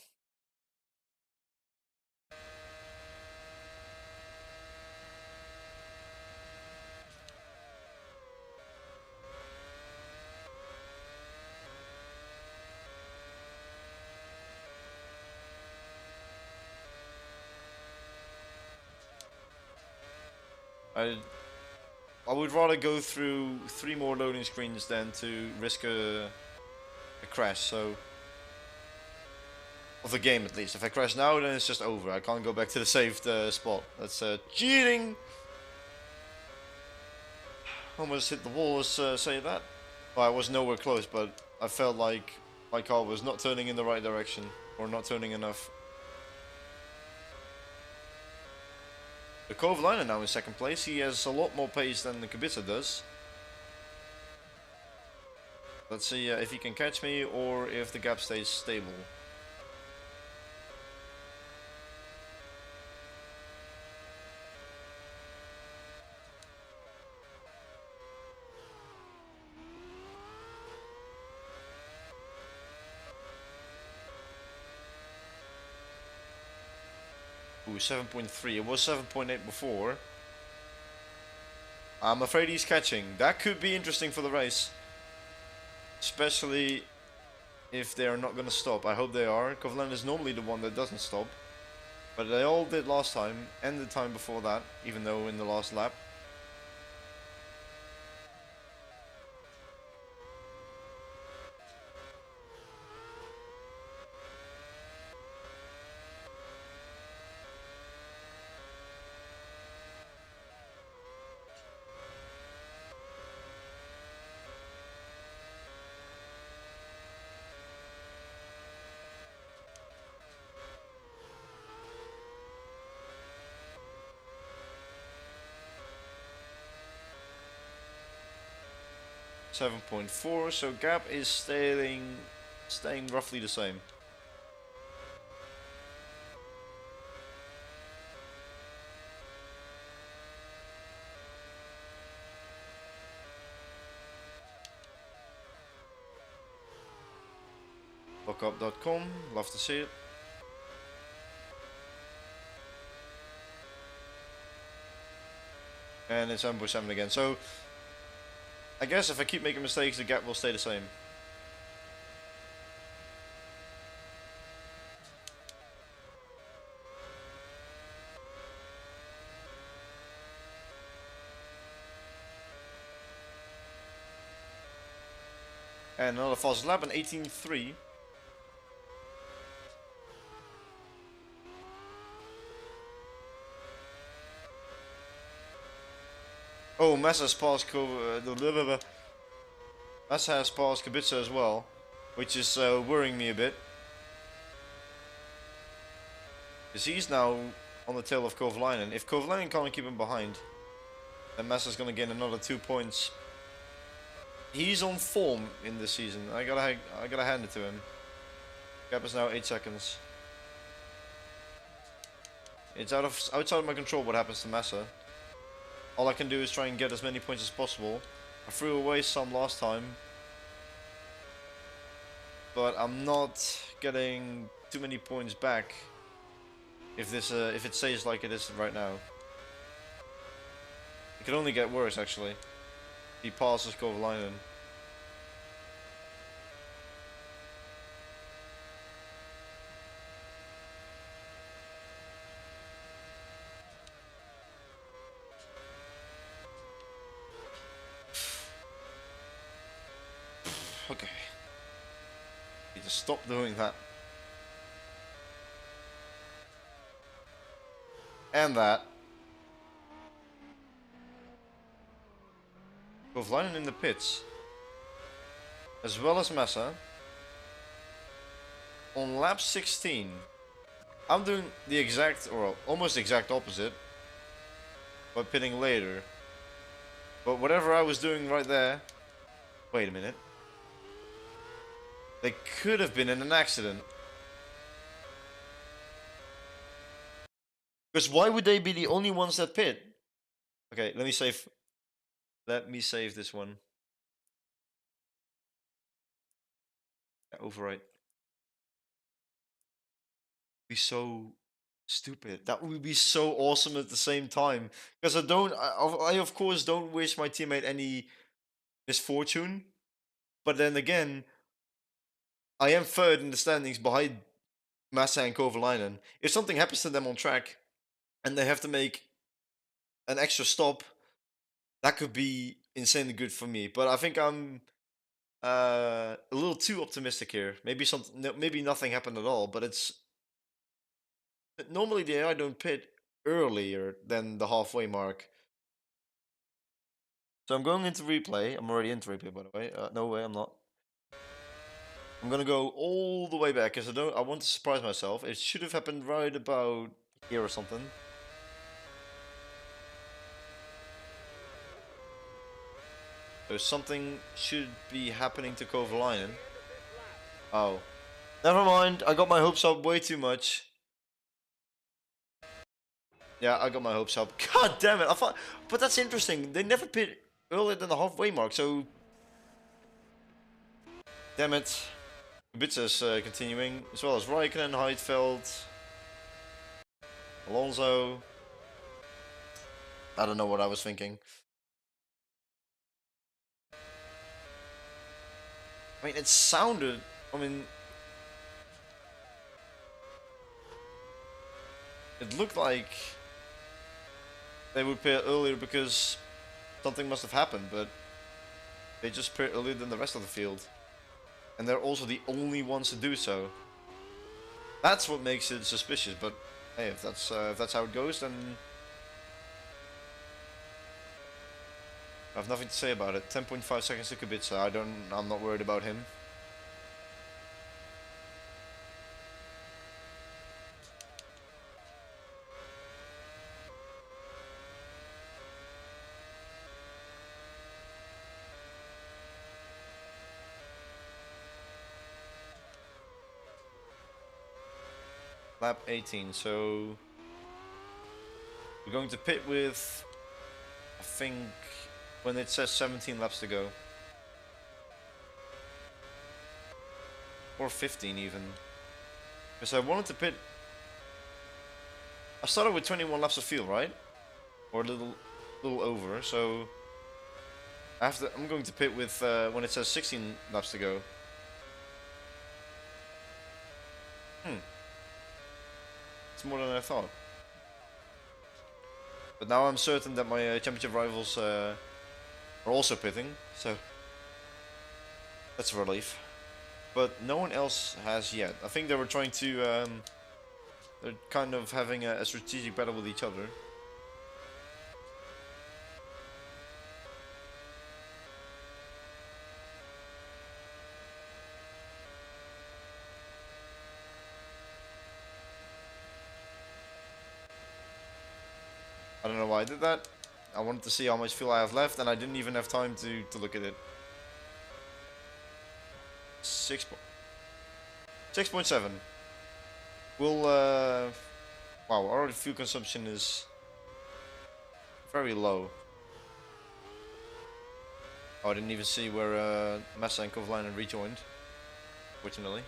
I would rather go through 3 more loading screens than to risk a crash, so... Of the game at least. If I crash now, then it's just over. I can't go back to the saved spot. That's cheating! Almost hit the wall, let's say that. Well, I was nowhere close, but I felt like my car was not turning in the right direction. Or not turning enough. The Kovalainen now in 2nd place. He has a lot more pace than the Kubica does. Let's see if he can catch me or if the gap stays stable. Ooh, 7.3. It was 7.8 before. I'm afraid he's catching. That could be interesting for the race. Especially if they are not going to stop. I hope they are. Kovalainen is normally the one that doesn't stop. But they all did last time and the time before that, even though in the last lap. .4, so gap is staying roughly the same. lockup.com, love to see it. And it's 7.7 again. So I guess if I keep making mistakes, the gap will stay the same. And another fast lap, an 18.3. Oh, Massa has passed Massa has passed Kubica as well, which is worrying me a bit. Because he's now on the tail of Kovalainen. If Kovalainen can't keep him behind, then Massa's gonna gain another 2 points. He's on form in this season. I gotta hand it to him. Gap is now 8 seconds. It's outside of my control what happens to Massa. All I can do is try and get as many points as possible. I threw away some last time, but I'm not getting too many points back if it stays like it is right now. It could only get worse actually. He passes Kovalainen. Okay. You just stop doing that. And that. Kovalainen in the pits. As well as Massa. On lap 16. I'm doing the exact, or almost exact opposite. By pitting later. But whatever I was doing right there. Wait a minute. They could have been in an accident. Because why would they be the only ones that pit? Okay, let me save. Let me save this one. Yeah, overwrite. Be so stupid. That would be so awesome at the same time. Because I of course don't wish my teammate any misfortune. But then again, I am third in the standings behind Massa and Kovalainen. If something happens to them on track and they have to make an extra stop, that could be insanely good for me. But I think I'm a little too optimistic here. Maybe nothing happened at all. But it's normally the AI don't pit earlier than the halfway mark. So I'm going into replay. I'm already into replay, by the way. No way, I'm not. I'm gonna go all the way back because I want to surprise myself. It should have happened right about here or something. So something should be happening to Kovalainen. Oh, never mind. I got my hopes up way too much. Yeah, I got my hopes up. God damn it! But that's interesting. They never pit earlier than the halfway mark. So, damn it. Kubica's continuing, as well as Raikkonen, Heidfeld, Alonso. I don't know what I was thinking. I mean, it sounded. I mean, it looked like they would pit earlier because something must have happened, but they just pit earlier than the rest of the field. And they're also the only ones to do so. That's what makes it suspicious, but hey, if that's how it goes, then I have nothing to say about it. 10.5 seconds to Kubica. I'm not worried about him. Lap 18, so we're going to pit with, I think, when it says 17 laps to go. Or 15 even. Because I wanted to pit... I started with 21 laps of fuel, right? Or a little over, so... I'm going to pit with when it says 16 laps to go. It's more than I thought. But now I'm certain that my championship rivals are also pitting, so that's a relief. But no one else has yet. I think they were trying to... they're kind of having a strategic battle with each other. I don't know why I did that. I wanted to see how much fuel I have left, and I didn't even have time to look at it. 6.7. We'll, wow, our fuel consumption is very low. Oh, I didn't even see where Massa and Kovalainen rejoined, fortunately.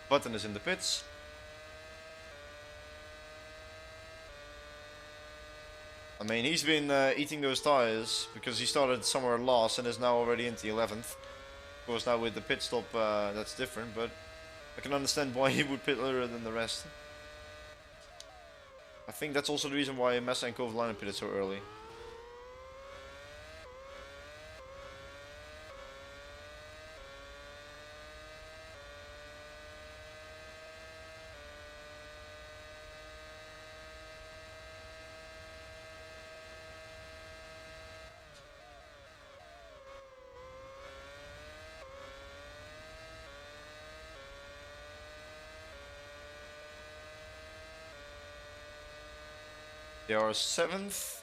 Button is in the pits. I mean, he's been eating those tires because he started somewhere last and is now already into 11th. Of course, now with the pit stop, that's different, but I can understand why he would pit earlier than the rest. I think that's also the reason why Massa and Kovalainen pitted so early. They are 7th.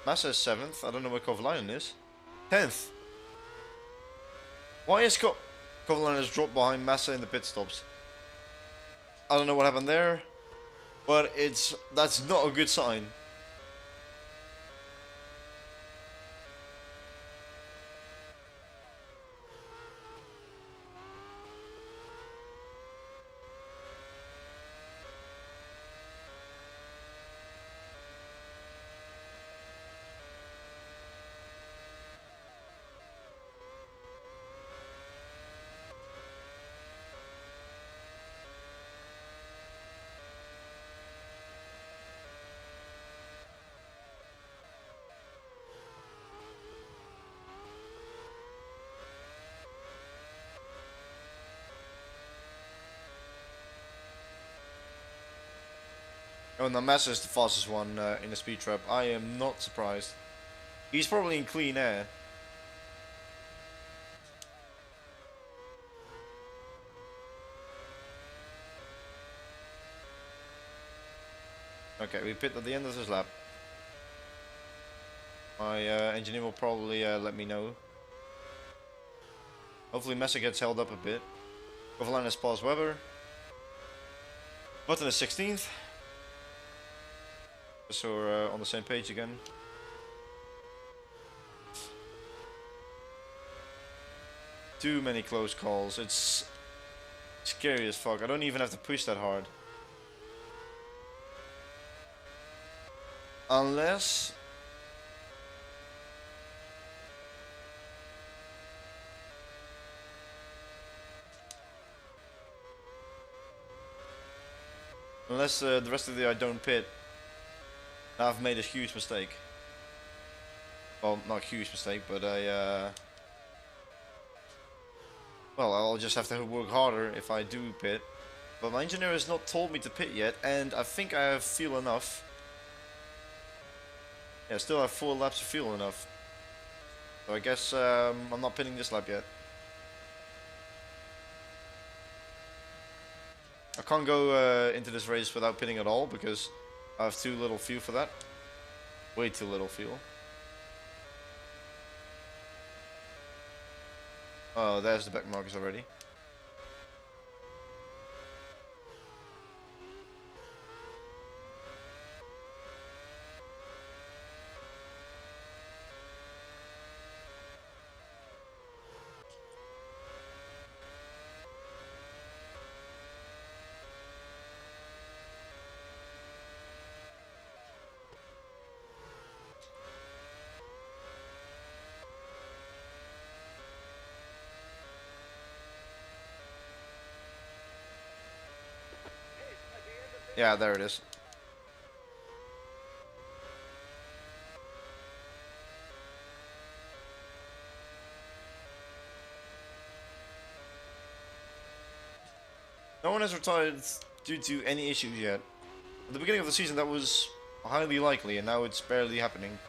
Massa is 7th. I don't know where Kovalainen is. 10th. Why is Kovalainen has dropped behind Massa in the pit stops? I don't know what happened there, but that's not a good sign. Oh, now Massa is the fastest one in the speed trap. I am not surprised. He's probably in clean air. Okay, we pit at the end of this lap. My engineer will probably let me know. Hopefully Massa gets held up a bit. Kovalainen has passed Webber. Button is 16th. So we're on the same page again. Too many close calls. It's scary as fuck. I don't even have to push that hard. Unless... the rest of the day I don't pit. I've made a huge mistake. Well, not a huge mistake, but well, I'll just have to work harder if I do pit. But my engineer has not told me to pit yet, and I think I have fuel enough. Yeah, still have 4 laps of fuel enough. So I guess I'm not pitting this lap yet. I can't go into this race without pitting at all because I have too little fuel for that. Way too little fuel. Oh, there's the back markers already. Yeah, there it is. No one has retired due to any issues yet. At the beginning of the season, that was highly likely, and now it's barely happening.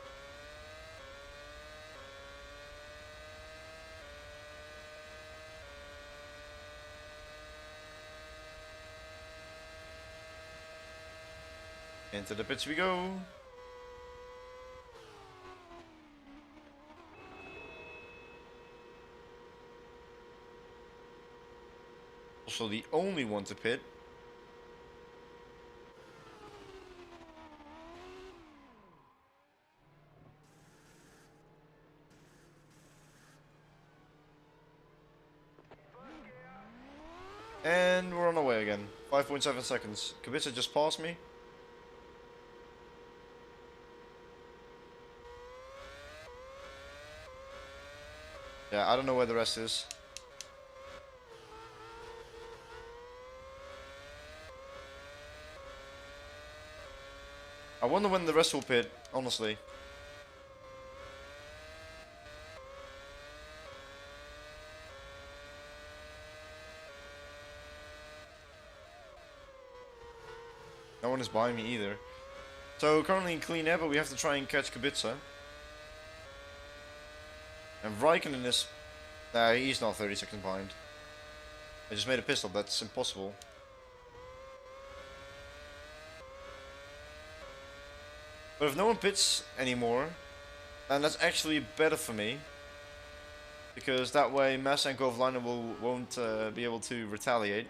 Into the pits we go. Also the only one to pit. And we're on our way again. 5.7 seconds. Kubica just passed me. Yeah, I don't know where the rest is. I wonder when the rest will pit, honestly. No one is behind me either. So currently in clean air, but we have to try and catch Kubica. And Raikkonen is... Nah, he's not 30 seconds behind. I just made a pit stop, that's impossible. But if no one pits anymore, then that's actually better for me. Because that way Massa and Kovalainen won't be able to retaliate.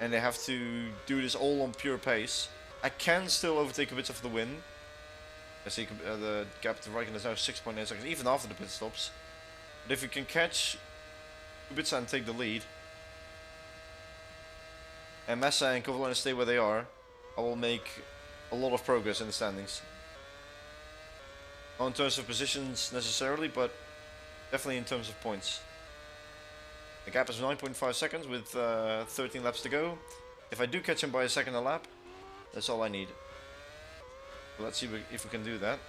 And they have to do this all on pure pace. I can still overtake Kubica for the win. I see the gap to Raikkonen is now 6.8 seconds, even after the pit stops. But if you can catch Kubica and take the lead, and Massa and Kovalainen stay where they are, I will make a lot of progress in the standings. Not in terms of positions necessarily, but definitely in terms of points. The gap is 9.5 seconds with 13 laps to go. If I do catch him by a second a lap, that's all I need. So let's see if we can do that.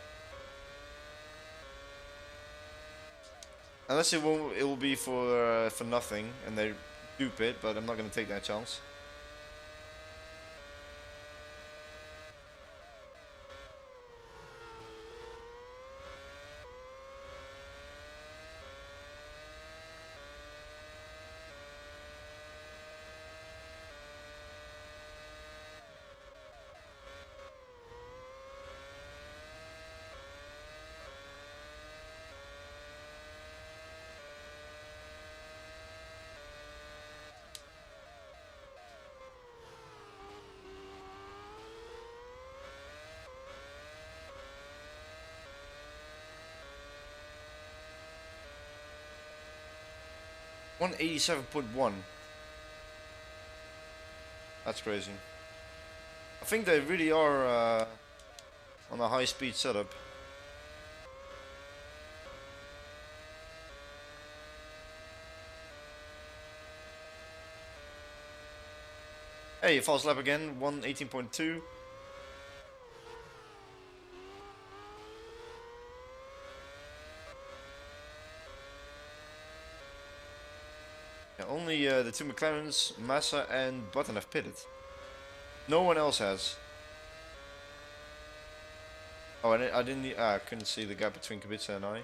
Unless it will be for nothing and they do pit, but I'm not going to take that chance. $187.1. That's crazy. I think they really are on a high speed setup. Hey, fast lap again, 118.2. Yeah, only the two McLarens, Massa and Button have pitted. No one else has. Oh, I didn't. I couldn't see the gap between Kubica and I.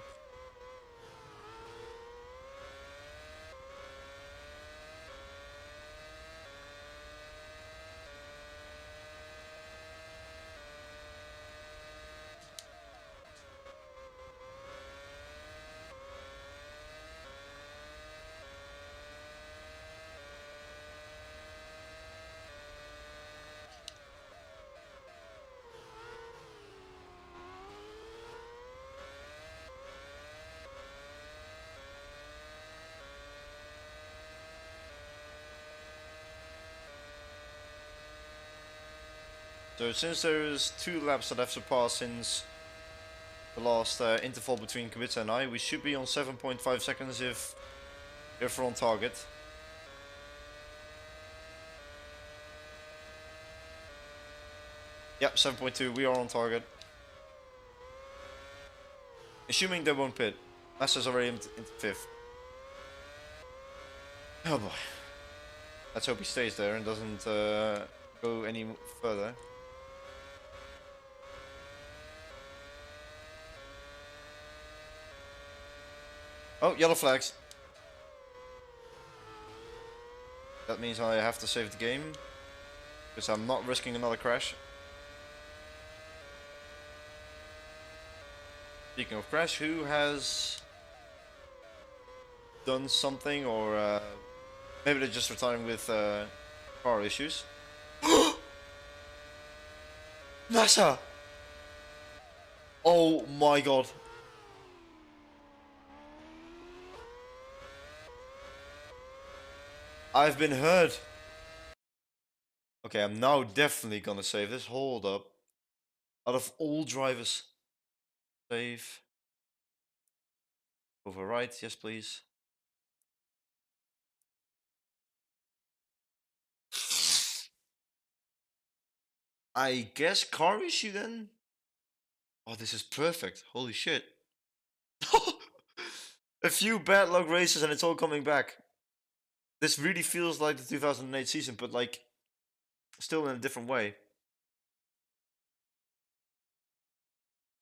So since there's 2 laps that I've surpassed since the last interval between Kubica and I, we should be on 7.5 seconds if we're on target. Yep, 7.2, we are on target. Assuming they won't pit. Massa's already in 5th. Oh boy. Let's hope he stays there and doesn't go any further. Oh, yellow flags. That means I have to save the game, because I'm not risking another crash. Speaking of crash, who has done something, or maybe they're just retiring with car issues? Massa! Oh my god. I've been heard. Okay, I'm now definitely gonna save this. Hold up. Out of all drivers, save. Overwrite, yes please. I guess car issue then? Oh, this is perfect. Holy shit. A few bad luck races and it's all coming back. This really feels like the 2008 season, but like, still in a different way.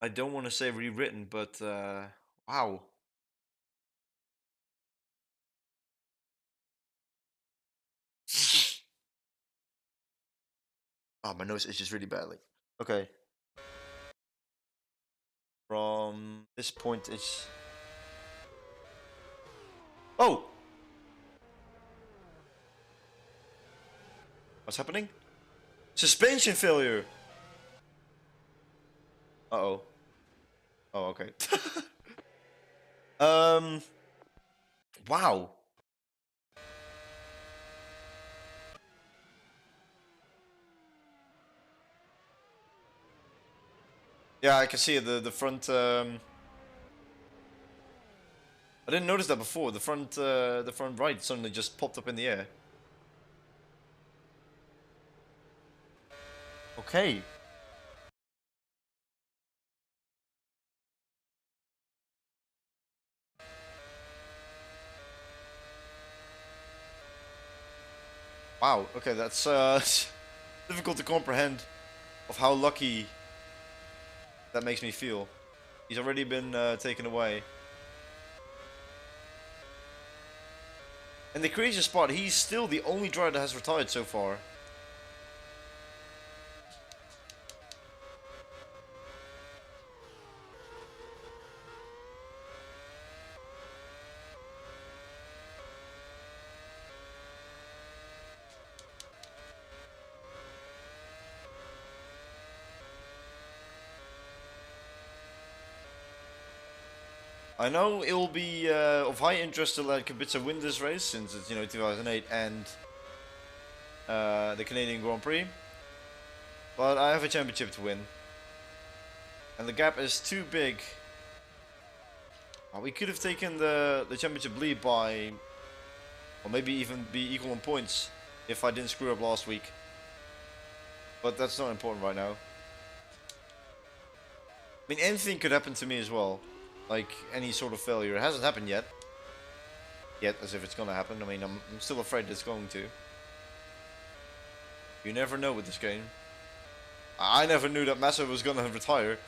I don't want to say rewritten, but wow. Oh, my nose itches really badly. Okay. From this point, it's... Oh! What's happening? Suspension failure! Uh-oh. Oh, okay. Wow. Yeah, I can see it, the front, I didn't notice that before. The front right suddenly just popped up in the air. Okay. Wow, okay, that's difficult to comprehend of how lucky that makes me feel. He's already been taken away. And the craziest part, he's still the only driver that has retired so far. I know it will be of high interest to let Kubica win this race, since it's, 2008 and the Canadian Grand Prix. But I have a championship to win. And the gap is too big. We could have taken the championship lead by, or maybe even be equal in points if I didn't screw up last week. But that's not important right now. I mean, anything could happen to me as well. Like, any sort of failure. It hasn't happened yet. As if it's gonna happen. I mean, I'm still afraid it's going to. You never know with this game. I never knew that Massa was gonna retire.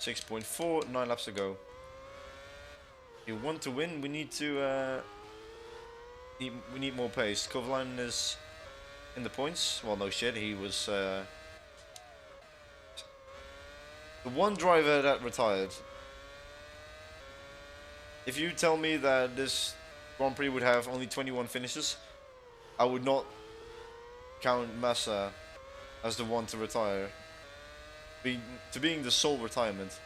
.4, 9 laps to go. If you want to win, we need to we need more pace. Kovalainen is in the points. Well, no shit, he was the one driver that retired. If you tell me that this Grand Prix would have only 21 finishes, I would not count Massa as the one to retire. To being the sole retirement.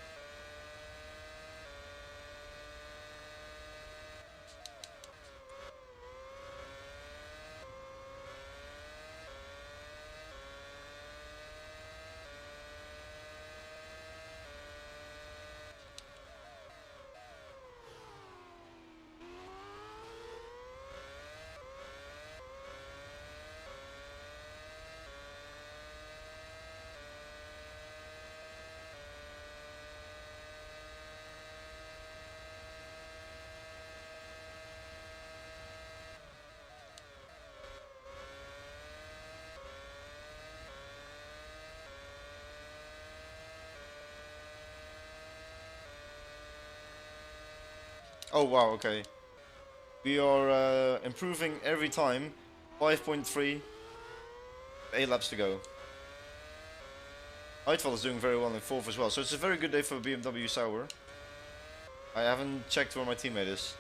Oh wow, okay. We are improving every time. 5.3, 8 laps to go. Heidfeld is doing very well in 4th as well, so it's a very good day for BMW Sauber. I haven't checked where my teammate is.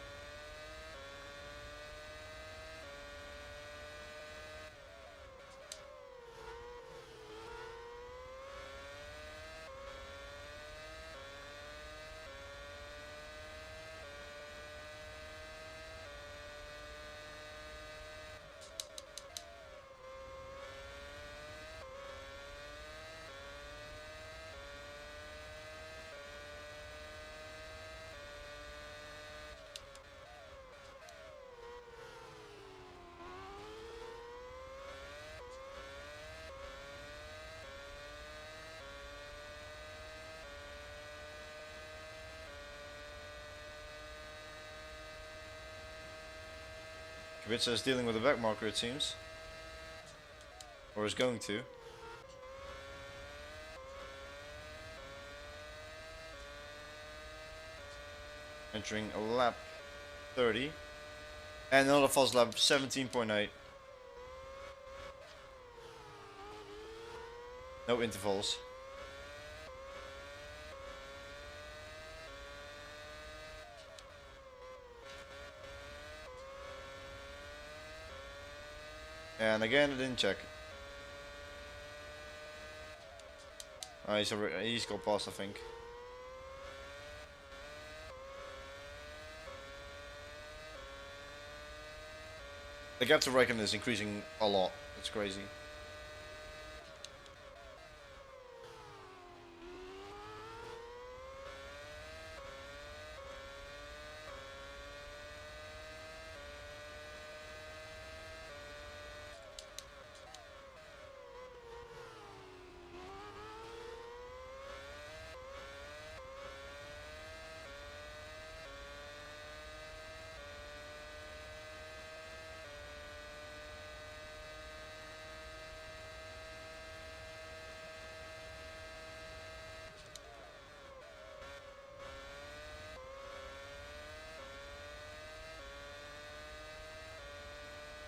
Kubica is dealing with a back marker, it seems. Or is going to. Entering a lap 30. And another false lap, 17.8. No intervals. And again, I didn't check. He's got past, I think. The gap to Raikkonen is increasing a lot. It's crazy.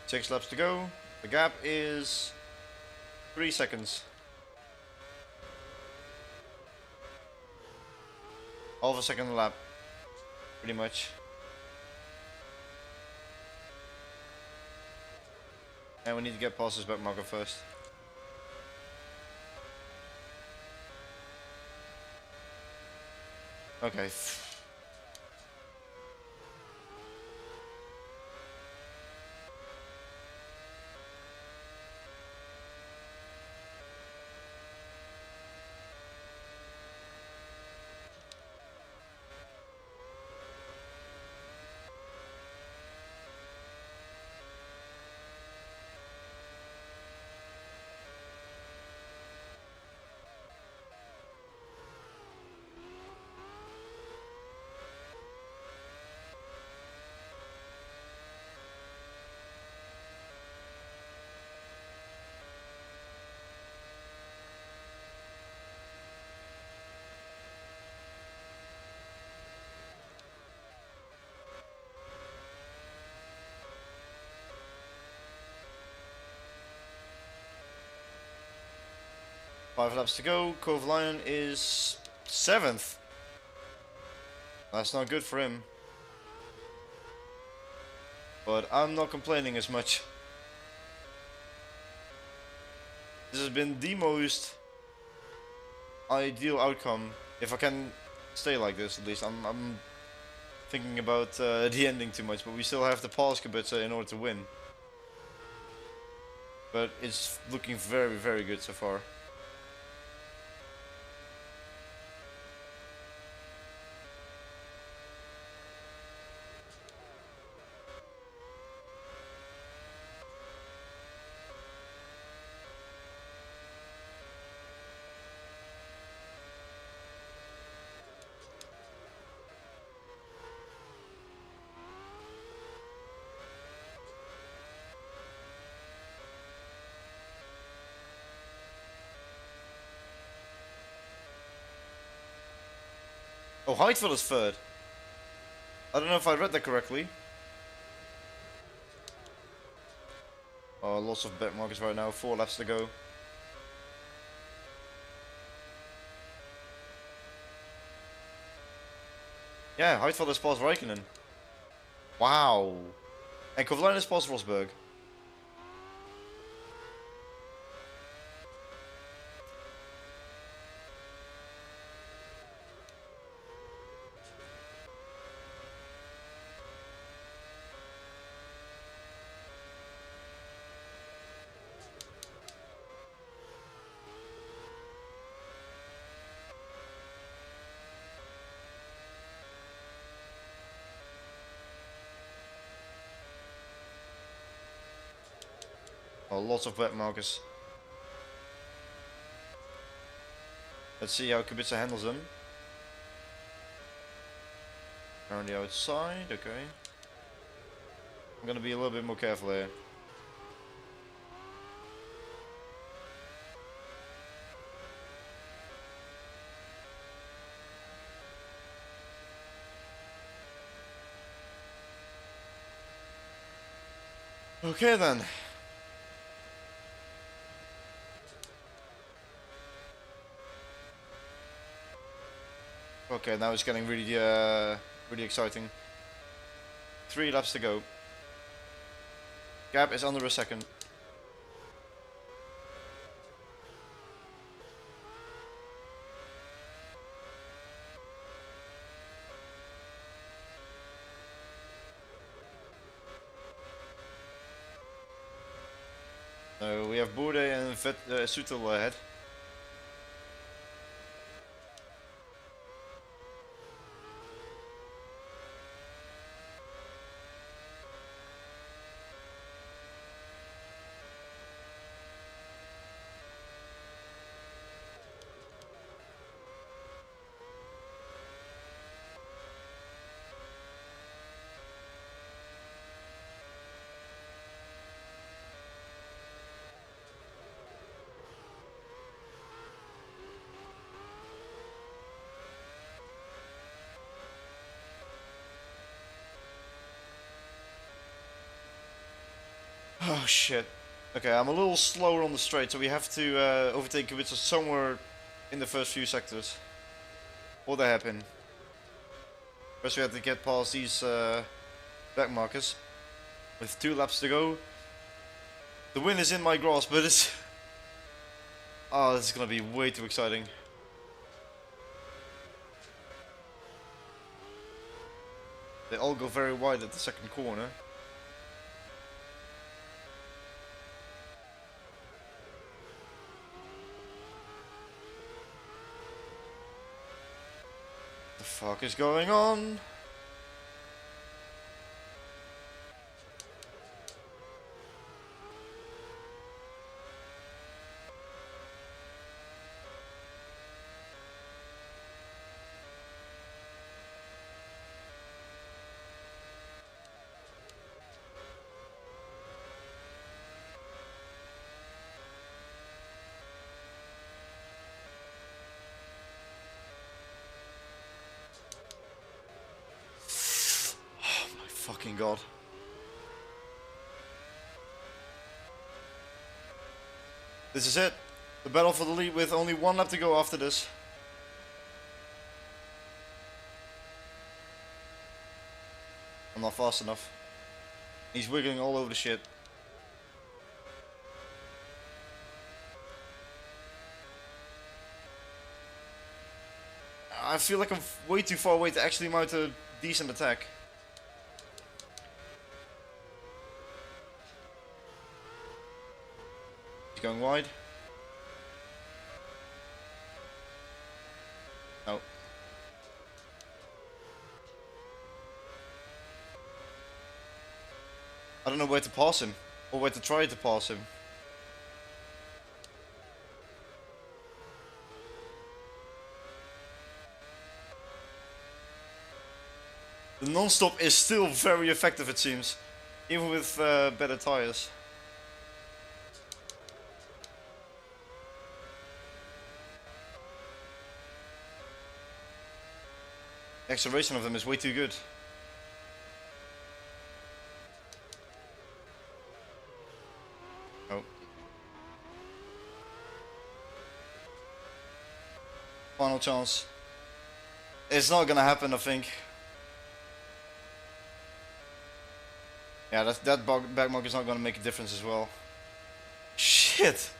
Six laps to go. The gap is 3 seconds. Half a second a lap. Pretty much. And we need to get past this back marker first. Okay. Five laps to go. Cove Lion is 7th. That's not good for him. But I'm not complaining as much. This has been the most ideal outcome. If I can stay like this, at least. I'm thinking about the ending too much, but we still have to pass Kubica in order to win. But it's looking very, very good so far. Oh, Heidfeld is third. I don't know if I read that correctly. Oh, lots of bet markers right now. 4 laps to go. Yeah, Heidfeld has passed Raikkonen. Wow. And Kovalainen has passed Rosberg. Oh, lots of bet markers. Let's see how Kubica handles them. On the outside, okay. I'm gonna be a little bit more careful here. Okay then. Okay, now it's getting really, really exciting. 3 laps to go. Gap is under a second. We have Bode and Sutil ahead. Oh shit. Okay, I'm a little slower on the straight, so we have to overtake Kubica somewhere in the first few sectors. Or the hairpin. First we have to get past these back markers. With 2 laps to go. The win is in my grasp, but it's... Oh, this is gonna be way too exciting. They all go very wide at the second corner. What the fuck is going on? Fucking god. This is it. The battle for the lead with only 1 lap to go after this. I'm not fast enough. He's wiggling all over the shit. I feel like I'm way too far away to actually mount a decent attack. He's going wide. No. I don't know where to pass him. Or where to try to pass him. The non-stop is still very effective, it seems. Even with better tires. The acceleration of them is way too good. Oh. Final chance. It's not gonna happen, I think. Yeah, that back mark is not gonna make a difference as well. Shit!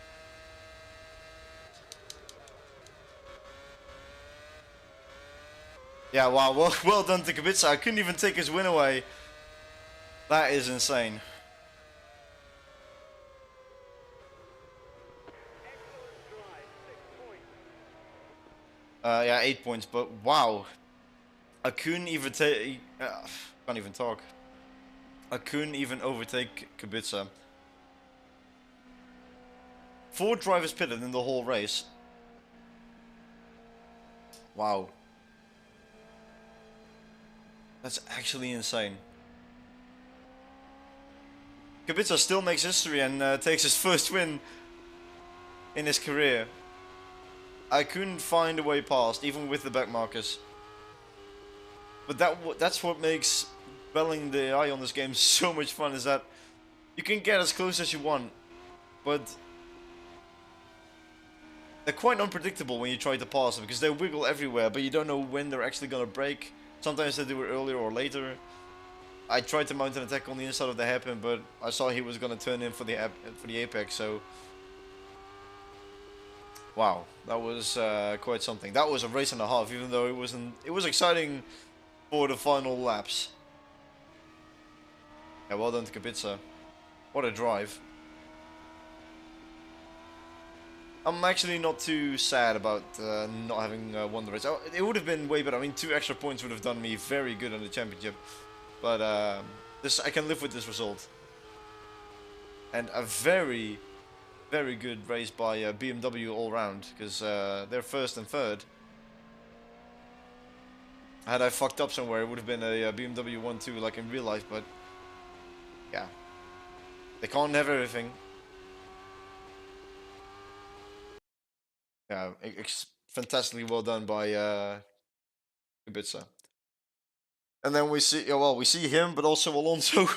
Yeah, wow, well done to Kubica. I couldn't even take his win away. That is insane. Yeah, 8 points, but wow. I couldn't even take... can't even talk. I couldn't even overtake Kubica. 4 drivers pitted in the whole race. Wow. That's actually insane. Kubica still makes history and takes his first win in his career. I couldn't find a way past, even with the back markers. But that's what makes battling the AI on this game so much fun, is that you can get as close as you want, but they're quite unpredictable when you try to pass them, because they wiggle everywhere, but you don't know when they're actually gonna break. Sometimes they do it earlier or later. I tried to mount an attack on the inside of the hairpin, but I saw he was gonna turn in for the apex, so... Wow, that was quite something. That was a race and a half, even though it wasn't... It was exciting for the final laps. Yeah, well done to Kubica. What a drive. I'm actually not too sad about not having won the race. It would have been way better. I mean, 2 extra points would have done me very good on the championship. But this, I can live with this result. And a very, very good race by BMW all round, because they're first and third. Had I fucked up somewhere, it would have been a BMW 1-2 like in real life, but yeah. They can't have everything. Yeah, fantastically well done by Kubica. And then we see, yeah, well, we see him, but also Alonso.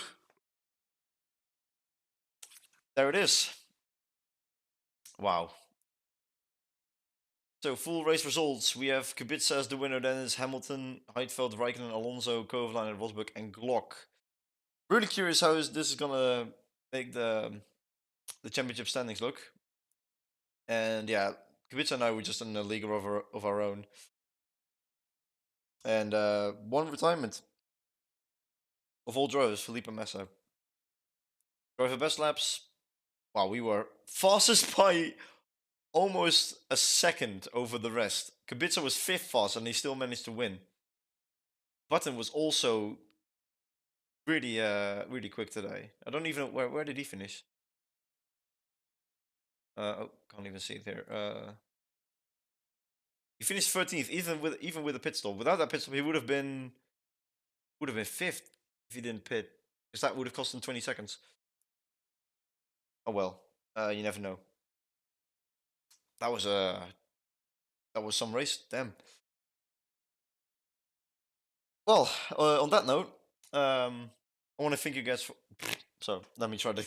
There it is. Wow. So full race results. We have Kubica as the winner, then is Hamilton, Heidfeld, Raikkonen, Alonso, Kovalainen, Rosberg, and Glock. Really curious how this is gonna make the championship standings look. And yeah, Kubica and I were just in a league of our own. And one retirement of all drivers, Felipe Massa. Driver best laps. Wow, we were fastest by almost a second over the rest. Kubica was 5th fast and he still managed to win. Button was also really really quick today. I don't even know where did he finish? Oh, can't even see it here. He finished 13th, even with a pit stop. Without that pit stop, he would have been 5th if he didn't pit, because that would have cost him 20 seconds. Oh well, you never know. That was some race. Damn. Well, on that note, I want to thank you guys for. So let me try to.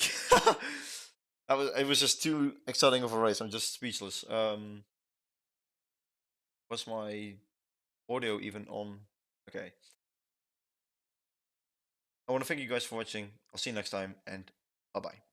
It was just too exciting of a race. I'm just speechless. Was my audio even on? Okay. I want to thank you guys for watching. I'll see you next time, and bye bye.